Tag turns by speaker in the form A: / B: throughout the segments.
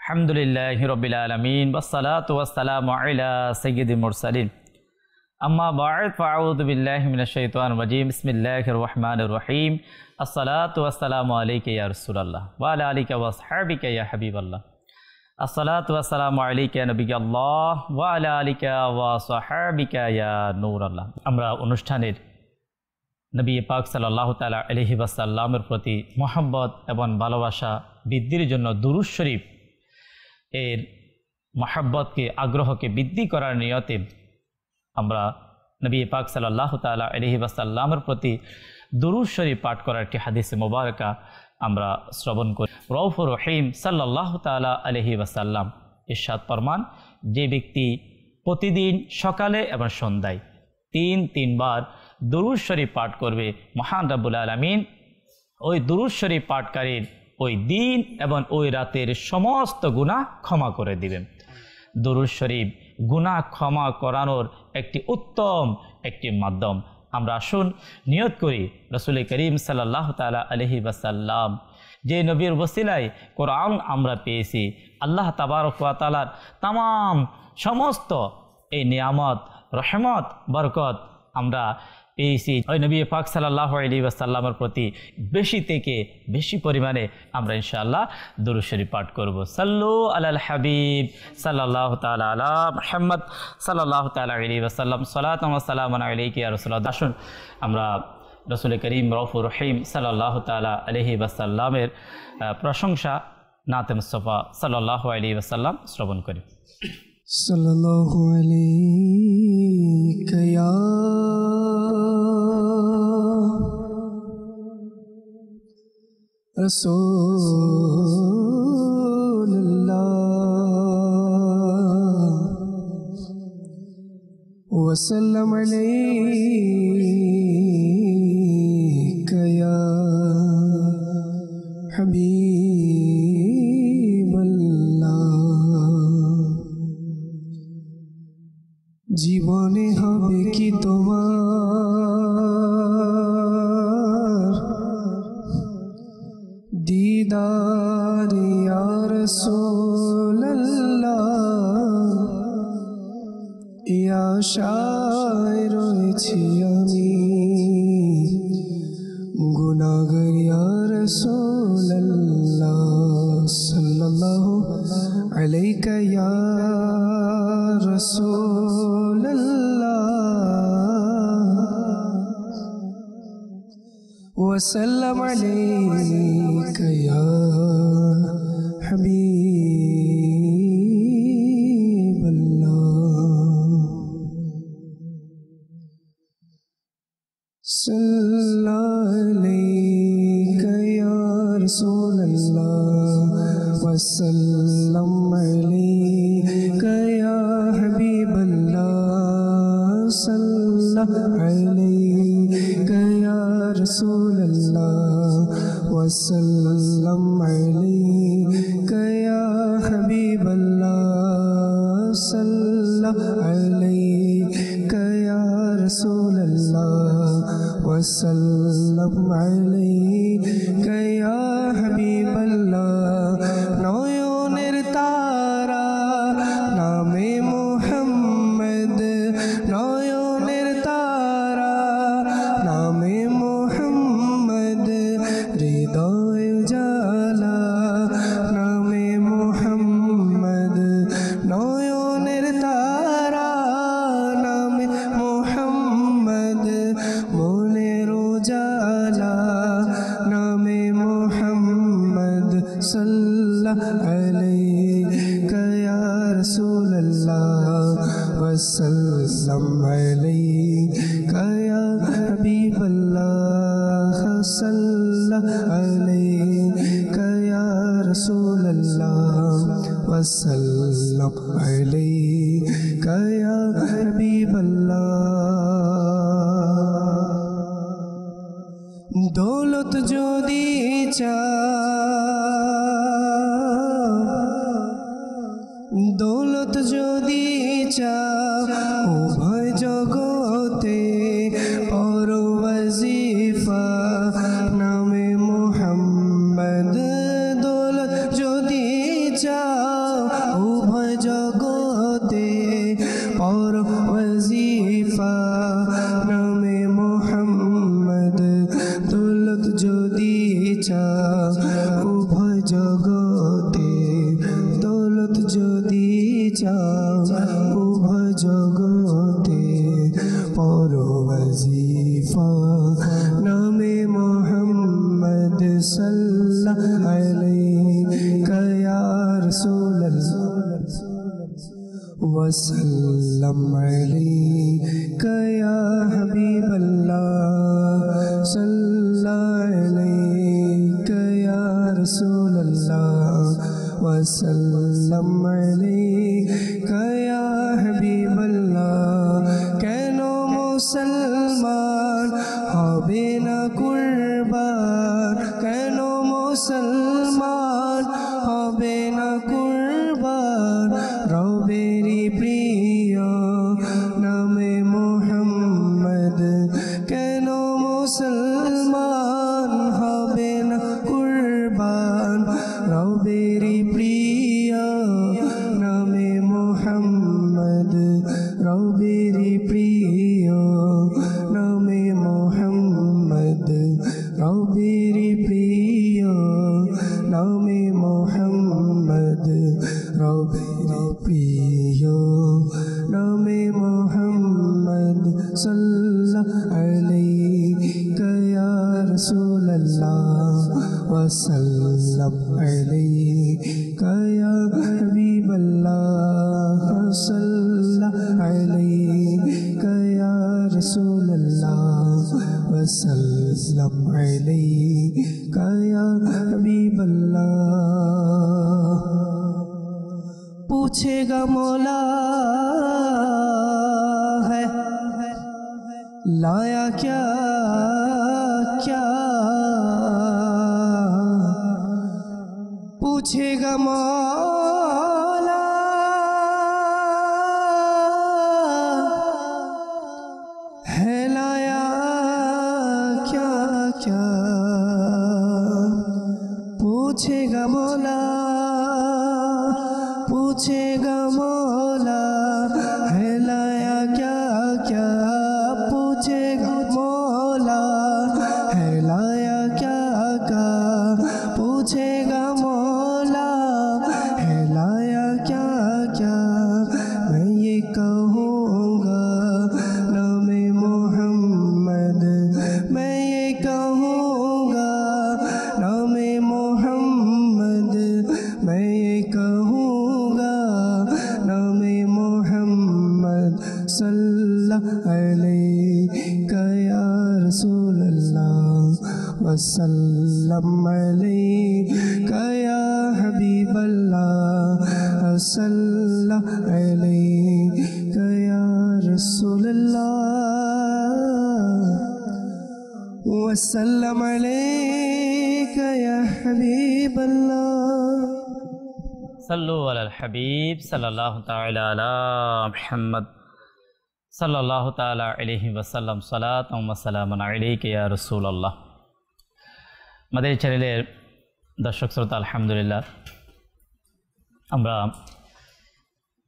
A: আলহামদুলিল্লাহি রাব্বিল আলামিন ওয়াসসালাতু ওয়াসসালামু আলা সাইয়্যিদিল মুরসালিন আম্মা বা'দ ফাআউযু বিল্লাহি মিনাশ শাইতানির রাজীম বিসমিল্লাহির রহমানির রহিম আসসালাতু ওয়াসসালামু আলাইকা ইয়া রাসূলুল্লাহ ওয়া আলা আলিকা ওয়া আসহাবিকা ইয়া হাবিবাল্লাহ আসসালাতু ওয়াসসালামু আলাইকা ইয়া নবিয়াল্লাহ ওয়া আলা আলিকা ওয়া আসহাবিকা ইয়া নূরাল্লাহ। আমরা অনুষ্ঠানের নবী পাক সাল্লাল্লাহু তাআলা আলাইহি ওয়াসাল্লামের প্রতি মহব্বত এবং ভালোবাসা বৃদ্ধির জন্য দুরূদ শরীফ এর মহব্বতকে আগ্রহকে বৃদ্ধি করার নিয়তে আমরা নবী পাক সাল্লাল্লাহু তাআলা আলাইহি ওয়াসাল্লামের প্রতি দুরূদ শরীফ পাঠ করার একটি হাদিসে মুবারাকা আমরা শ্রবণ করি। রউফুর রহিম সাল্লাল্লাহু তাআলা আলাইহি ওয়াসাল্লাম ইরশাদ ফরমান, যে ব্যক্তি প্রতিদিন সকালে এবং সন্ধ্যায় তিনবার দুরূদ শরীফ পাঠ করবে, মহান রব্বুল আলামিন ওই দুরূদ শরীফ পাঠকারীর ওই দিন এবং ওই রাতের সমস্ত গুনাহ ক্ষমা করে দিবেন। দুরূদ শরীফ গুনাহ ক্ষমা করানোর একটি উত্তম একটি মাধ্যম। আমরা আসুন নিয়ত করি, রাসূল করিম সাল্লাল্লাহু তাআলা আলাইহি ওয়াসাল্লাম যে নবীর ওসিলায় কোরআন আমরা পেয়েছি, আল্লাহ তাবারক ওয়া তাআলার তামাম সমস্ত এই নিয়ামত রহমত বরকত আমরা পেয়েছি, ওই নবী পাক সাল্লাল্লাহু আলাইহি ওয়াসাল্লামের প্রতি বেশি থেকে বেশি পরিমাণে আমরা ইনশাআল্লাহ দুরূদ শরীফ পাঠ করব। সাল্লু আলাল হাবিব সাল্লাল্লাহু তাআলা আলা মুহাম্মদ সাল্লাল্লাহু তাআলা আলাইহি ওয়াসাল্লাম সালাতাম ওয়া সালামান আলাইকা ইয়া রাসূলুল্লাহ। আসুন আমরা রাসূল করিম রউফুর রহিম সাল্লাল্লাহু তাআলা আলাইহি ওয়াসাল্লামের প্রশংসা নাতে মুস্তাফা সাল্লাল্লাহু আলাইহি ওয়াসাল্লাম শ্রবণ করি।
B: সাল্লাল্লাহু আলাইকা ইয়া রাসূলুল্লাহ ওয়া সাল্লাম আলাইকা ইয়া হাবিবাল্লাহ। জীবনে হবে কি তোমার দিদার ইয়া রাসূলুল্লাহ, এই আশায় রয়েছি আমি গুনাহগার ইয়া রাসূলুল্লাহ। সাল্লাল্লাহু আলাইকা ইয়া রাসূলুল্লাহ ওয়া সাল্লাম আলাইকা ইয়া হাবিবাল্লাহ। সাল্লাল্লাহু আলাইকা ইয়া রাসূলুল্লাহ ওয়া সাল্লাম আলাইকা ইয়া হাবিবাল্লাহ। সাল্লাল্লাহু আলাইকা ইয়া রাসূলুল্লাহ ওয়া সাল্লাম আলাইকা ইয়া হাবিবাল্লাহ। সাল্লাল্লাহু আলাইকা ইয়া রাসূলুল্লাহ ওয়া সাল্লাম আলাইকা ইয়া হাবিবাল্লাহ। নয়নের তারা নামে মুহাম্মদ, নয়নের তারা নামে মুহাম্মদ, হৃদয় উজালা নামে মুহাম্মদ, নয়নের তারা নামে মুহাম্মদ, মনের উজালা নামে মুহাম্মদ। সাল্লাল্লাহু আলাইকা ইয়া রাসূলুল্লাহ ওয়া সাল্লাম আলাইকা ইয়া হাবিবাল্লাহ। সাল্লাল্লাহু আলাইকা ইয়া রাসূলুল্লাহ ওয়া সাল্লাম আলাইকা ইয়া হাবিবাল্লাহ। দৌলত যদি দৌলত যদি উভয় জগতে পর ওয়াজিফা নামে মুহাম্মদ। দৌলত যদি চাও উভয় জগতে পর ওয়াজিফা নামে মোহাম্মদ দৌলত যদি চাও উভয় জগতে দৌলত যদি চাও উভয় জগতে পর ওয়াজিফা নামে মোহাম্মদ সাল্লাল্লাহু আলাইহি ইয়া রাসূলুল্লাহ وسلم عليك يا حبيب الله صلى عليك يا رسول الله وسلم عليك يا حبيب الله কেন মুসলমান হবে না কুরবান কেন মুসলমান হবে না কুরবান রবেরি প্রিয় নামে মোহাম্মদ কেন মুসলমান হবে না কুরবান রবেরি প্রিয় নামে মোহাম্মদ রবেরি প্রিয় নামে মোহাম্মদ রবেরি প্রিয় নামে মোহাম্মদ রবেরি প্রিয় নামে মোহাম্মদ সাল্লাল্লাহু আলাইহি ইয়া রাসূলুল্লাহ ওয়া সাল্লাম আলাইকা ইয়া হাবিবাল্লাহ সাল্লাল্লাহু আলাইকা ইয়া রাসূলুল্লাহ ওয়া সাল্লাম আলাইকা ইয়া হাবিবাল্লাহ पूछेगा मौला है लाया क्या क्या पूछेगा मौला है लाया क्या क्या पूछेगा मौला पूछेगा मौला है लाया क्या क्या पूछेगा मौला है लाया क्या क्या पूछेगा मौला है लाया क्या क्या मैं ये कहूँगा नामे मोहम्मद मैं ये कहूँगा नामे मोहम्मद मैं ये कहूँगा नामे मोहम्मद सल्लल्लाहु अलैहि या रसूलल्लाह वसल्लम अलैका या हबीबल्लाह सल्लल्लाहु अलैका या रसूलल्लाह वसल्लम अलैका या हबीबल्लाह
A: सल्लु अलल हबीब सल्लल्लाहु ताला अला मुहम्मद सल्लल्लाहु ताला अलैहि वसल्लम सलातुम व सलामुन अलैका या রাসূলুল্লাহ। আমাদের চ্যানেলের দর্শক শ্রোতা আলহামদুলিল্লাহ আমরা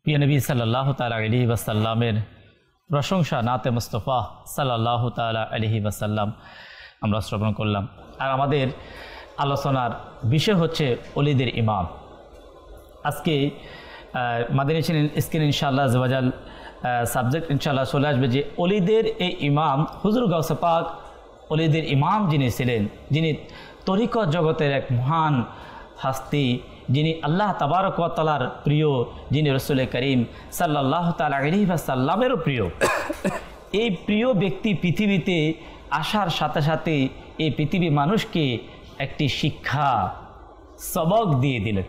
A: প্রিয় নবী সাল্লাল্লাহু তাআলা আলাইহি ওয়াসাল্লামের প্রশংসা নাতে মুস্তাফা সাল্লাল্লাহু তাআলা আলাইহি ওয়াসাল্লাম আমরা শ্রবণ করলাম। আর আমাদের আলোচনার বিষয় হচ্ছে ওলিদের ইমাম। আজকে মাদানী চ্যানেল স্ক্রিন ইনশাআল্লাহ আযওয়াজাল সাবজেক্ট ইনশাআল্লাহ চলে আসবে যে ওলিদের এই ইমাম হুজুর গাউসে পাক ওলিদের ইমাম যিনি ছিলেন, যিনি তরিকত জগতের এক মহান হাস্তি, যিনি আল্লাহ তাবারক ওয়া তাআলার প্রিয়, যিনি রাসূল করিম সাল্লাল্লাহু তাআলা আলাইহি ওয়াসাল্লামেরও প্রিয়। এই প্রিয় ব্যক্তি পৃথিবীতে আসার সাথে সাথে এই পৃথিবী মানুষকে একটি শিক্ষা সবক দিয়ে দিলেন।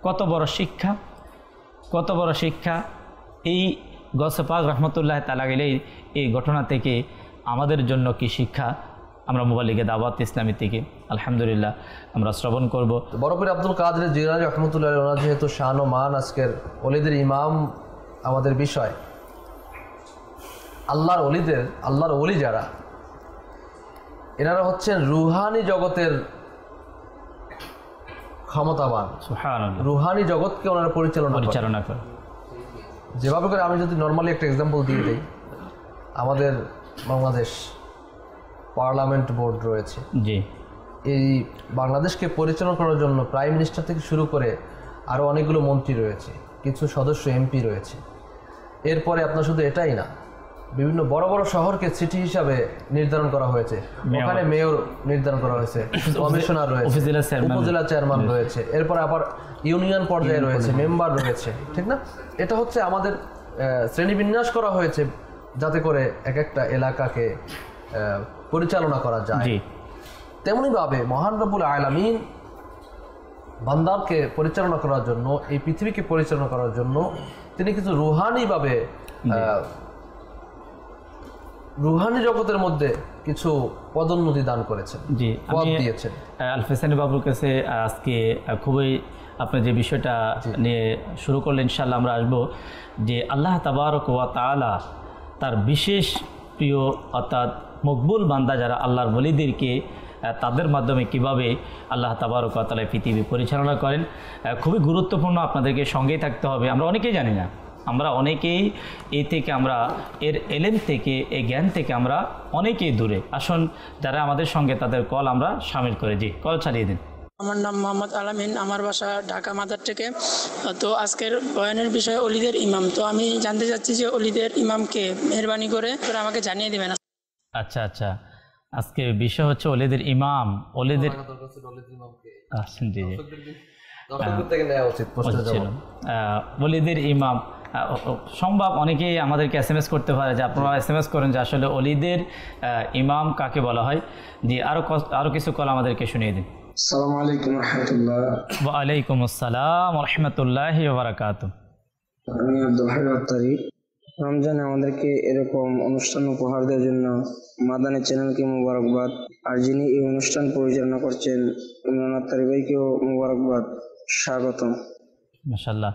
A: কত বড় শিক্ষা, কত বড় শিক্ষা! এই গাউসে পাক রহমতুল্লাহ তাআলা আলাইহি এই ঘটনা থেকে আমাদের জন্য কি শিক্ষা আমরা মুবাল্লিগে দাওয়াত ইসলামী থেকে আলহামদুলিল্লাহ আমরা শ্রবণ করব।
C: বড় পীর আব্দুল কাদের জিলানী রহমতুল্লাহ ওনার যেহেতু শান ও মান আজকের ওলিদের ইমাম আমাদের বিষয়, আল্লাহর ওলিদের, আল্লাহর ওলি যারা, এনারা হচ্ছেন রুহানি জগতের ক্ষমতাবান,
A: সুবহানাল্লাহ,
C: রুহানি জগৎকে ওনারা পরিচালনা
A: করে।
C: যেভাবে করে, আমি যদি নর্মালি একটা এক্সাম্পল দিয়ে দিই, আমাদের বাংলাদেশ পার্লামেন্ট বোর্ড রয়েছে,
A: জি,
C: এই বাংলাদেশকে পরিচালনা করার জন্য প্রাইম মিনিস্টার থেকে শুরু করে আরও অনেকগুলো মন্ত্রী রয়েছে, কিছু সদস্য এমপি রয়েছে। এরপরে আপনার শুধু এটাই না, বিভিন্ন বড় বড় শহরকে সিটি হিসাবে নির্ধারণ করা হয়েছে, ওখানে মেয়র নির্ধারণ করা হয়েছে, কমিশনার রয়েছে, উপজেলা চেয়ারম্যান রয়েছে, এরপরে আবার ইউনিয়ন পর্যায়ে রয়েছে, মেম্বার রয়েছে, ঠিক না? এটা হচ্ছে আমাদের শ্রেণীবিন্যাস করা হয়েছে যাতে করে এক একটা এলাকাকে পরিচালনা করা যায়। তেমনিভাবে মহান রব্বুল আলামিন বান্দাকে পরিচালনা করার জন্য, এই পৃথিবীকে পরিচালনা করার জন্য তিনি কিছু রুহানিভাবে রুহানি জগতের মধ্যে কিছু পদোন্নতি দান করেছেন, পদ দিয়েছেন।
A: আল-ফেসানি বাবুর কাছে আজকে খুবই আপনি যে বিষয়টা নিয়ে শুরু করলেন, ইনশাআল্লাহ আমরা আসবো যে আল্লাহ তাবারক ওয়া তাআলা তার বিশেষ প্রিয় অর্থাৎ মকবুল বান্দা যারা আল্লাহর ওলিদেরকে তাদের মাধ্যমে কিভাবে আল্লাহ তাবারক ওয়া তাআলা পৃথিবী পরিচালনা করেন, খুবই গুরুত্বপূর্ণ। আপনাদেরকে সঙ্গেই থাকতে হবে। আমরা অনেকেই জানি না, আমরা অনেকেই এই থেকে আমরা এর এলেম থেকে, এই জ্ঞান থেকে আমরা অনেকেই দূরে। আসুন যারা আমাদের সঙ্গে তাদের কল আমরা শামিল করে দিই। কল চালিয়ে দিন।
D: আমার নাম মোহাম্মদ আলামিন, আমার বাসা ঢাকা মাদার থেকে। তো আজকের বয়ানের বিষয় অলিদের ইমাম। তো আমি জানতে চাচ্ছি যে অলিদের ইমামকে মেহরবানি করে আমাকে জানিয়ে দেবেন।
A: আচ্ছা আচ্ছা, আজকে বিষয় হচ্ছে অলিদের ইমাম। অলিদের অলিদের ইমাম সম্ভব অনেকেই আমাদেরকে SMS করতে পারে যে আপনারা SMS করেন যে আসলে অলিদের ইমাম কাকে বলা হয়। জি, আরো কিছু কল আমাদেরকে শুনিয়ে দিন।
E: আসসালামু আলাইকুম রাহমাতুল্লাহ।
A: ওয়া আলাইকুম আসসালাম ওয়া রাহমাতুল্লাহি ওয়া বারাকাতুহু।
E: আমি আব্দুল হাই আত্তারি। রমজানে আমাদেরকে এরকম অনুষ্ঠান উপহার দেওয়ার জন্য মাদানী চ্যানেলকে মোবারকবাদ, আর যিনি এই অনুষ্ঠান পরিচালনা করছেন ইমরান আত্তারি ভাইকেও মোবারকবাদ, স্বাগতম।
A: মাশাআল্লাহ,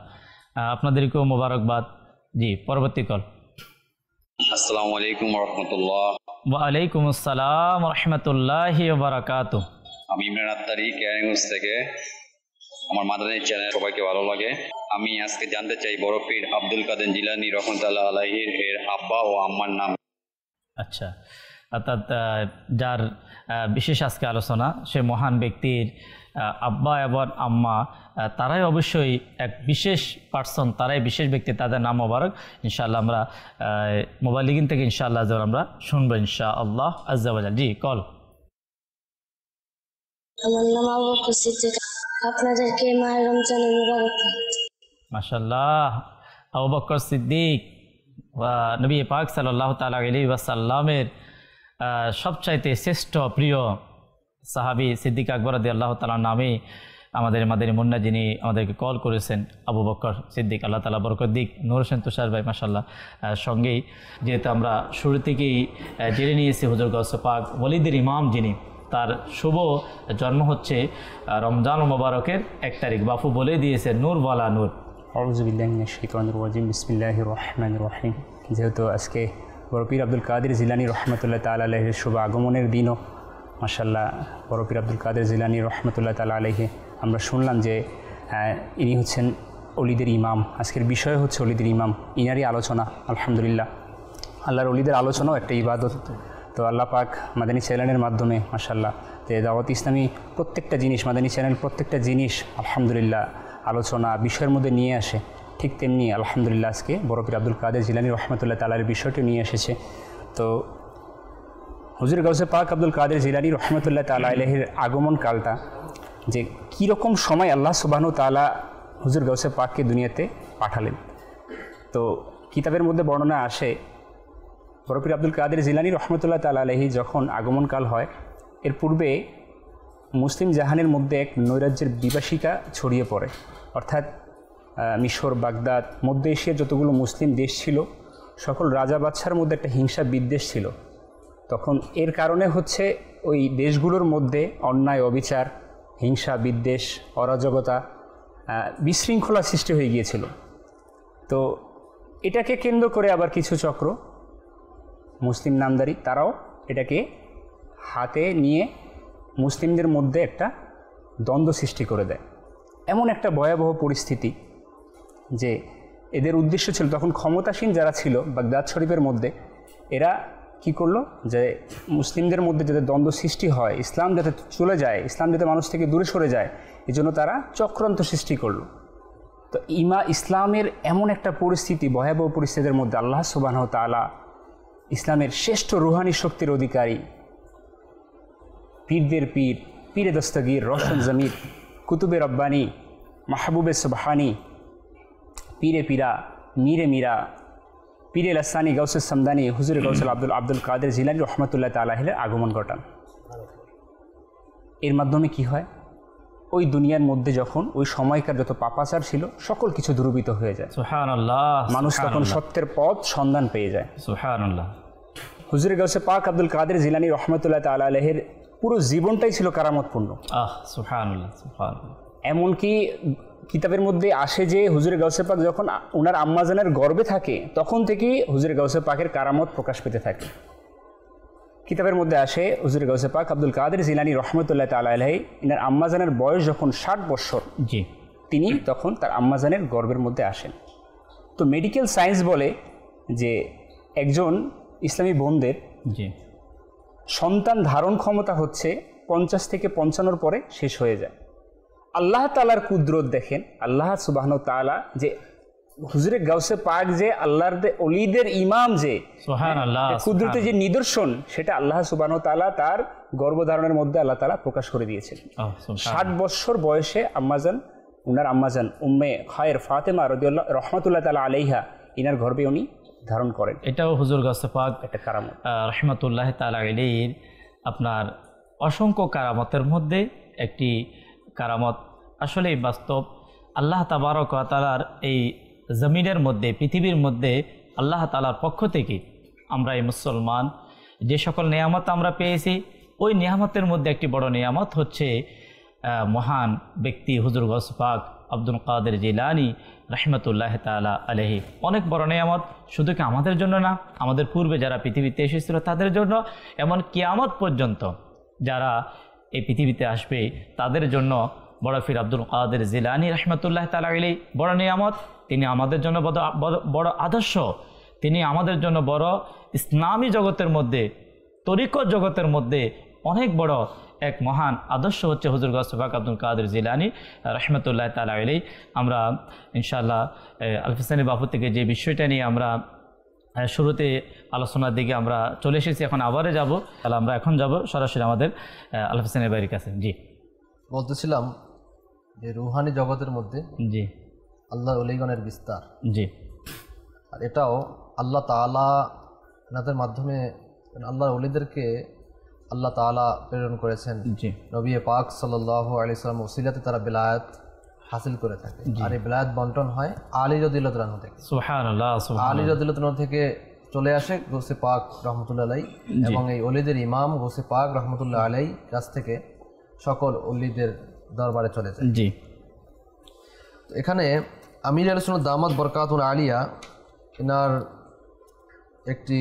A: আপনাদেরকেও মোবারকবাদ। জি, পরবর্তী কল।
F: আসসালামু আলাইকুম ওয়া রাহমাতুল্লাহ।
A: ওয়া আলাইকুম আসসালাম ওয়া রাহমাতুল্লাহি ওয়া বারাকাতুহু।
F: আমি ইমরান আত্তারি কেরানীগঞ্জ থেকে। আমার মাদানী চ্যানেল সবাইকে ভালো লাগে। আমি আজকে জানতে চাই বড় পীর আব্দুল কাদের জিলানী রাহমাতুল্লাহ আলাইহির এর আব্বা ও আম্মার নাম।
A: আচ্ছা, অর্থাৎ যার বিশেষ আজকে আলোচনা, সে মহান ব্যক্তির আব্বা এবং আম্মা তারাই অবশ্যই এক বিশেষ পার্সন, তারাই বিশেষ ব্যক্তি, তাদের নাম মোবারক। ইনশাআল্লাহ আমরা মোবাইল লিগিন থেকে ইনশাআল্লাহ আমরা শুনবো ইনশাআল্লাহ আজ্জা ওয়া জাল। জি, কল।
G: আমার নাম আবু বকর সিদ্দিক। আপনাদেরকে মাহে রমজানের মুবারক।
A: মাশাআল্লাহ, আবু বকর সিদ্দিক নবী পাক সাল্লাল্লাহু তাআলা আলাইহি ওয়াসাল্লামের সবচাইতে শ্রেষ্ঠ প্রিয় সাহাবী সিদ্দিক আকবর রাদিয়াল্লাহু তাআলা নামে আমাদের মাদানী মুন্না যিনি আমাদেরকে কল করেছেন, আবু বকর সিদ্দিক, আল্লাহ তাআলা বরকত দিক। নূর হোসেন তুষার ভাই মাশাআল্লাহ সঙ্গেই, যেহেতু আমরা শুরু থেকেই জেনে নিয়েছি হুজুর গাউসে পাক ওলিদের ইমাম যিনি, তার শুভ জন্ম হচ্ছে রমজান মোবারকের 1 তারিখ। বাপু বলে দিয়েছে নূর ওয়ালা নূর।
H: আউযু বিল্লাহি মিনাশ শাইতানির রাজিম। বিসমিল্লাহির রহমানির রহিম। যেহেতু আজকে বড় পীর আব্দুল কাদের জিলানী রহমতুল্লাহ তাআলা আলাইহির শুভ আগমনের দিনও, মাশাআল্লাহ বড় পীর আব্দুল কাদের জিলানী রহমতুল্লাহ তাআলা আলাইহি, আমরা শুনলাম যে ইনি হচ্ছেন অলিদের ইমাম। আজকের বিষয় হচ্ছে অলিদের ইমাম, ইনারই আলোচনা। আলহামদুলিল্লাহ, আল্লাহর অলিদের আলোচনাও একটা ইবাদত। তো আল্লাহ পাক মাদানী চ্যানেলের মাধ্যমে মাশাআল্লাহ যে দাওয়াত ইসলামী প্রত্যেকটা জিনিস, মাদানী চ্যানেল প্রত্যেকটা জিনিস আলহামদুলিল্লাহ আলোচনা বিষয়ের মধ্যে নিয়ে আসে। ঠিক তেমনি আলহামদুলিল্লাহ আজকে বড় পীর আব্দুল কাদের জিলানী রহমতুল্লাহ তাআলার বিষয়টি নিয়ে এসেছে। তো হুজুর গাউসে পাক আব্দুল কাদের জিলানী রহমতুল্লাহ তাআলা আলাইহির আগমন কালটা যে কীরকম সময় আল্লাহ সুবহানাহু তাআলা হুজুর গাউসে পাককে দুনিয়াতে পাঠালেন। তো কিতাবের মধ্যে বর্ণনা আসে, বড় পীর আব্দুল কাদের জিলানী রহমতুল্লাহ তাআলা আলাইহি যখন আগমনকাল হয়, এর পূর্বে মুসলিম জাহানের মধ্যে এক নৈরাজ্যের বিভাষিকা ছড়িয়ে পড়ে। অর্থাৎ মিশর, বাগদাদ, মধ্য এশিয়ার যতগুলো মুসলিম দেশ ছিল, সকল রাজা বাদশার মধ্যে একটা হিংসা বিদ্বেষ ছিল। তখন এর কারণে হচ্ছে ওই দেশগুলোর মধ্যে অন্যায়, অবিচার, হিংসা, বিদ্বেষ, অরাজকতা, বিশৃঙ্খলা সৃষ্টি হয়ে গিয়েছিল। তো এটাকে কেন্দ্র করে আবার কিছু চক্র মুসলিম নামদারি, তারাও এটাকে হাতে নিয়ে মুসলিমদের মধ্যে একটা দ্বন্দ্ব সৃষ্টি করে দেয়। এমন একটা ভয়াবহ পরিস্থিতি যে এদের উদ্দেশ্য ছিল, তখন ক্ষমতাসীন যারা ছিল বাগদাদ শরীফের মধ্যে, এরা কি করলো যে মুসলিমদের মধ্যে যাতে দ্বন্দ্ব সৃষ্টি হয়, ইসলাম যাতে চলে যায়, ইসলাম যাতে মানুষ থেকে দূরে সরে যায়, এই জন্য তারা চক্রান্ত সৃষ্টি করলো। তো ইসলামের এমন একটা পরিস্থিতি, ভয়াবহ পরিস্থিতির মধ্যে আল্লাহ সুবহানাহু ওয়া তাআলা ইসলামের শ্রেষ্ঠ রুহানি শক্তির অধিকারী, পীরদের পীর, পীরে দস্তগীর, রওশন জমির, কুতুবে রব্বানি, মাহবুবে সুবহানি, পীরে পীরা, মীরে মীরা, পীরে লাসানি, গাউসে সামদানি, হুজুরে গাউসুল আব্দুল কাদের জিলানী রহমতুল্লাহ তাআলা আলাইহির আগমন ঘটান। এর মাধ্যমে কি হয়, ওই দুনিয়ার মধ্যে যখন ওই সময়কার যত পাপাচার ছিল সকল কিছু দূরীভূত হয়ে যায়।
A: সুবহানাল্লাহ।
H: মানুষ তখন সত্যের পথ সন্ধান পেয়ে যায়।
A: সুবহানাল্লাহ।
H: হুজুরে গাউসে পাক আব্দুল কাদের জিলানী রহমতুল্লাহ তাআলা আলাইহির পুরো জীবনটাই ছিল কারামতপূর্ণ।
A: সুবহানাল্লাহ, সুবহানাল্লাহ।
H: এমনকি কিতাবের মধ্যে আসে যে হুজুরে গাউসে পাক যখন ওনার আম্মাজানের গর্ভে থাকে তখন থেকেই হুজুরে গাউসে পাকের কারামত প্রকাশ পেতে থাকে। কিতাবের মধ্যে আসে হুজুরে গাউসে পাক আব্দুল কাদের জিলানী রহমতুল্লাহ তাআলা আলাইহি, ইনার আম্মাজানের বয়স যখন 60 বছর,
A: জি,
H: তিনি তখন তার আম্মাজানের গর্ভের মধ্যে আসেন। তো মেডিকেল সায়েন্স বলে যে একজন ইসলামী বোনদের
A: জি
H: সন্তান ধারণ ক্ষমতা হচ্ছে 50 থেকে 55 পরে শেষ হয়ে যায়। আল্লাহ তাআলার কুদরত দেখেন, আল্লাহ সুবহানাহু ওয়া তাআলা যে হুজুরে গাউসে পাক যে আল্লাহর ওলিদের ইমাম, যে
A: সুবহানাল্লাহ,
H: কুদরতের যে নিদর্শন, সেটা আল্লাহ সুবহানাহু ওয়া তাআলা তার গর্ভধারণের মধ্যে আল্লাহ তাআলা প্রকাশ করে দিয়েছেন। 60 বছর বয়সে আম্মাজান, উনার আম্মাজান উম্মে খায়ের ফাতেমা রাদিয়াল্লাহু রহমাতুল্লাহ তাআলা আলাইহা, ইনার গর্ভে উনি ধারণ করেন।
A: এটাও হুজুর গাউসে পাক
H: একটা কারামত
A: রহমাতুল্লাহ তাআলা আলাইহির আপনার অসংখ্য কারামতের মধ্যে একটি কারামত। আসলেই বাস্তব, আল্লাহ তাবারক ওয়া তাআলার এই জমিনের মধ্যে, পৃথিবীর মধ্যে আল্লাহ তাআলার পক্ষ থেকে আমরা এই মুসলমান যে সকল নিয়ামত আমরা পেয়েছি, ওই নিয়ামতের মধ্যে একটি বড় নিয়ামত হচ্ছে মহান ব্যক্তি হুজুর গাউস পাক আব্দুল কাদের জিলানী রহমতুল্লাহ তাআলা আলাইহি। অনেক বড় নিয়ামত, শুধু কি আমাদের জন্য না, আমাদের পূর্বে যারা পৃথিবীতে এসেছিল তাদের জন্য, এমন কিয়ামত পর্যন্ত যারা এই পৃথিবীতে আসবে তাদের জন্য বড় পীর আব্দুল কাদের জিলানী রহমতুল্লাহ তাআলা আলাইহি বড় নিয়ামত। তিনি আমাদের জন্য বড় আদর্শ, তিনি আমাদের জন্য বড় ইসলামী জগতের মধ্যে, তরিকত জগতের মধ্যে অনেক বড় এক মহান আদর্শ হচ্ছে হুজুর গাউস পাক আব্দুল কাদের জিলানী রহমতুল্লাহ তাআলা আলাইহি। আমরা ইনশাআল্লাহ আলফ হোসেন বাপু থেকে যে বিষয়টা নিয়ে আমরা শুরুতে আলোচনার দিকে আমরা চলে এসেছি, এখন আবারে যাব। তাহলে আমরা এখন যাব সরাসরি আমাদের আলফ হোসেনের বাড়ির কাছে। জি, বলতেছিলাম
C: যে রুহানি জগতের মধ্যে
A: জি
C: আল্লাহর ওলিগণের বিস্তার,
A: জি,
C: আর এটাও আল্লাহ তাআলা এনাদের মাধ্যমে আল্লাহর ওলিদেরকে আল্লাহ তাআলা প্রেরণ করেছেন।
A: জি,
C: নবী পাক সাল্লাল্লাহু আলাইহি সাল্লাম ওসিলাতে তারা বেলায়েত হাসিল করে থাকে, আর এই বেলায়েত বন্টন হয় আলী রাদিয়াল্লাহু আনহু থেকে।
A: সুবহানাল্লাহ,
C: আলী রাদিয়াল্লাহু আনহু থেকে চলে আসে গৌসে পাক রহমতুল্লাহ আলাইহি, এবং এই ওলিদের ইমাম গৌসে পাক রহমতুল্লাহ আলাইহি কাছ থেকে সকল ওলিদের দরবারে চলে যায়।
A: জি,
C: এখানে আমির আহলে সুন্নাত দামাত বরকাতুল আলিয়া এনার একটি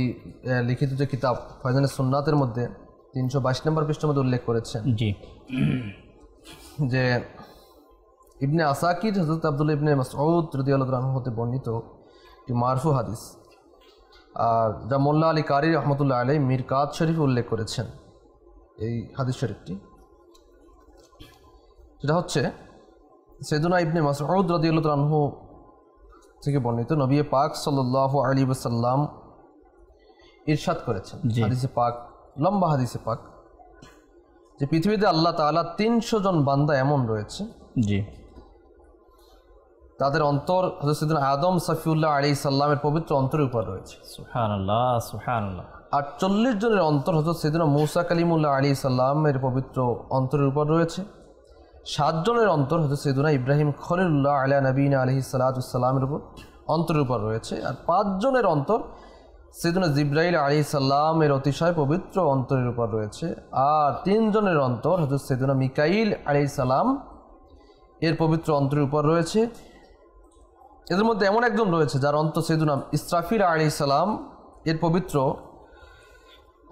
C: লিখিত যে কিতাব ফয়জানে সুন্নাতের মধ্যে 322 নম্বর পৃষ্ঠার মধ্যে উল্লেখ করেছেন
A: জি
C: যে ইবনে আসাকির হযরত আব্দুল্লাহ ইবনে মাসউদ রাদিয়াল্লাহু আনহু হতে বর্ণিত একটি মারফু হাদিস, আর যা মোল্লা আলী কারি রহমতুল্লাহ আলাইহি মিরকাত শরীফে উল্লেখ করেছেন। এই হাদিস শরীফটি সেটা হচ্ছে সাইয়েদুনা ইবনে মাসউদ রাদিয়াল্লাহু আনহু থেকে বর্ণিত, নবী পাক সাল্লাল্লাহু আলাইহি ওয়াসাল্লাম ইরশাদ করেছেন, হাদিসে পাক, লম্বা হাদিসে পাক, যে পৃথিবীতে আল্লাহ তাআলা 300 জন বান্দা এমন রয়েছে,
A: জি,
C: তাদের অন্তর হযরত সাইয়েদুনা আদম সফিউল্লাহ আলাইহিস সালামের পবিত্র অন্তরের উপর রয়েছে।
A: সুবহানাল্লাহ, সুবহানাল্লাহ।
C: আর 40 জনের অন্তর হযরত সাইয়েদুনা মূসা কালিমুল্লাহ আলাইহিস সালামের পবিত্র অন্তরের উপর রয়েছে। 7 জনের অন্তর হযরত সাইয়েদুনা ইব্রাহিম খলিলুল্লাহ আলা নবীনা আলাইহিস সালাতু সালামের উপর অন্তরের উপর রয়েছে। আর 5 জনের অন্তর সাইয়েদুনা জিবরাইল আলাইহিস সালামের অতিশয় পবিত্র অন্তরের উপর রয়েছে। আর 3 জনের অন্তর হযরত সাইয়েদুনা মিকাইল আলাইহিস সালাম এর পবিত্র অন্তরের উপর রয়েছে। এদের মধ্যে এমন একজন রয়েছে যার অন্তর সাইয়েদুনা ইসরাফিল আলাইহিস সালাম এর পবিত্র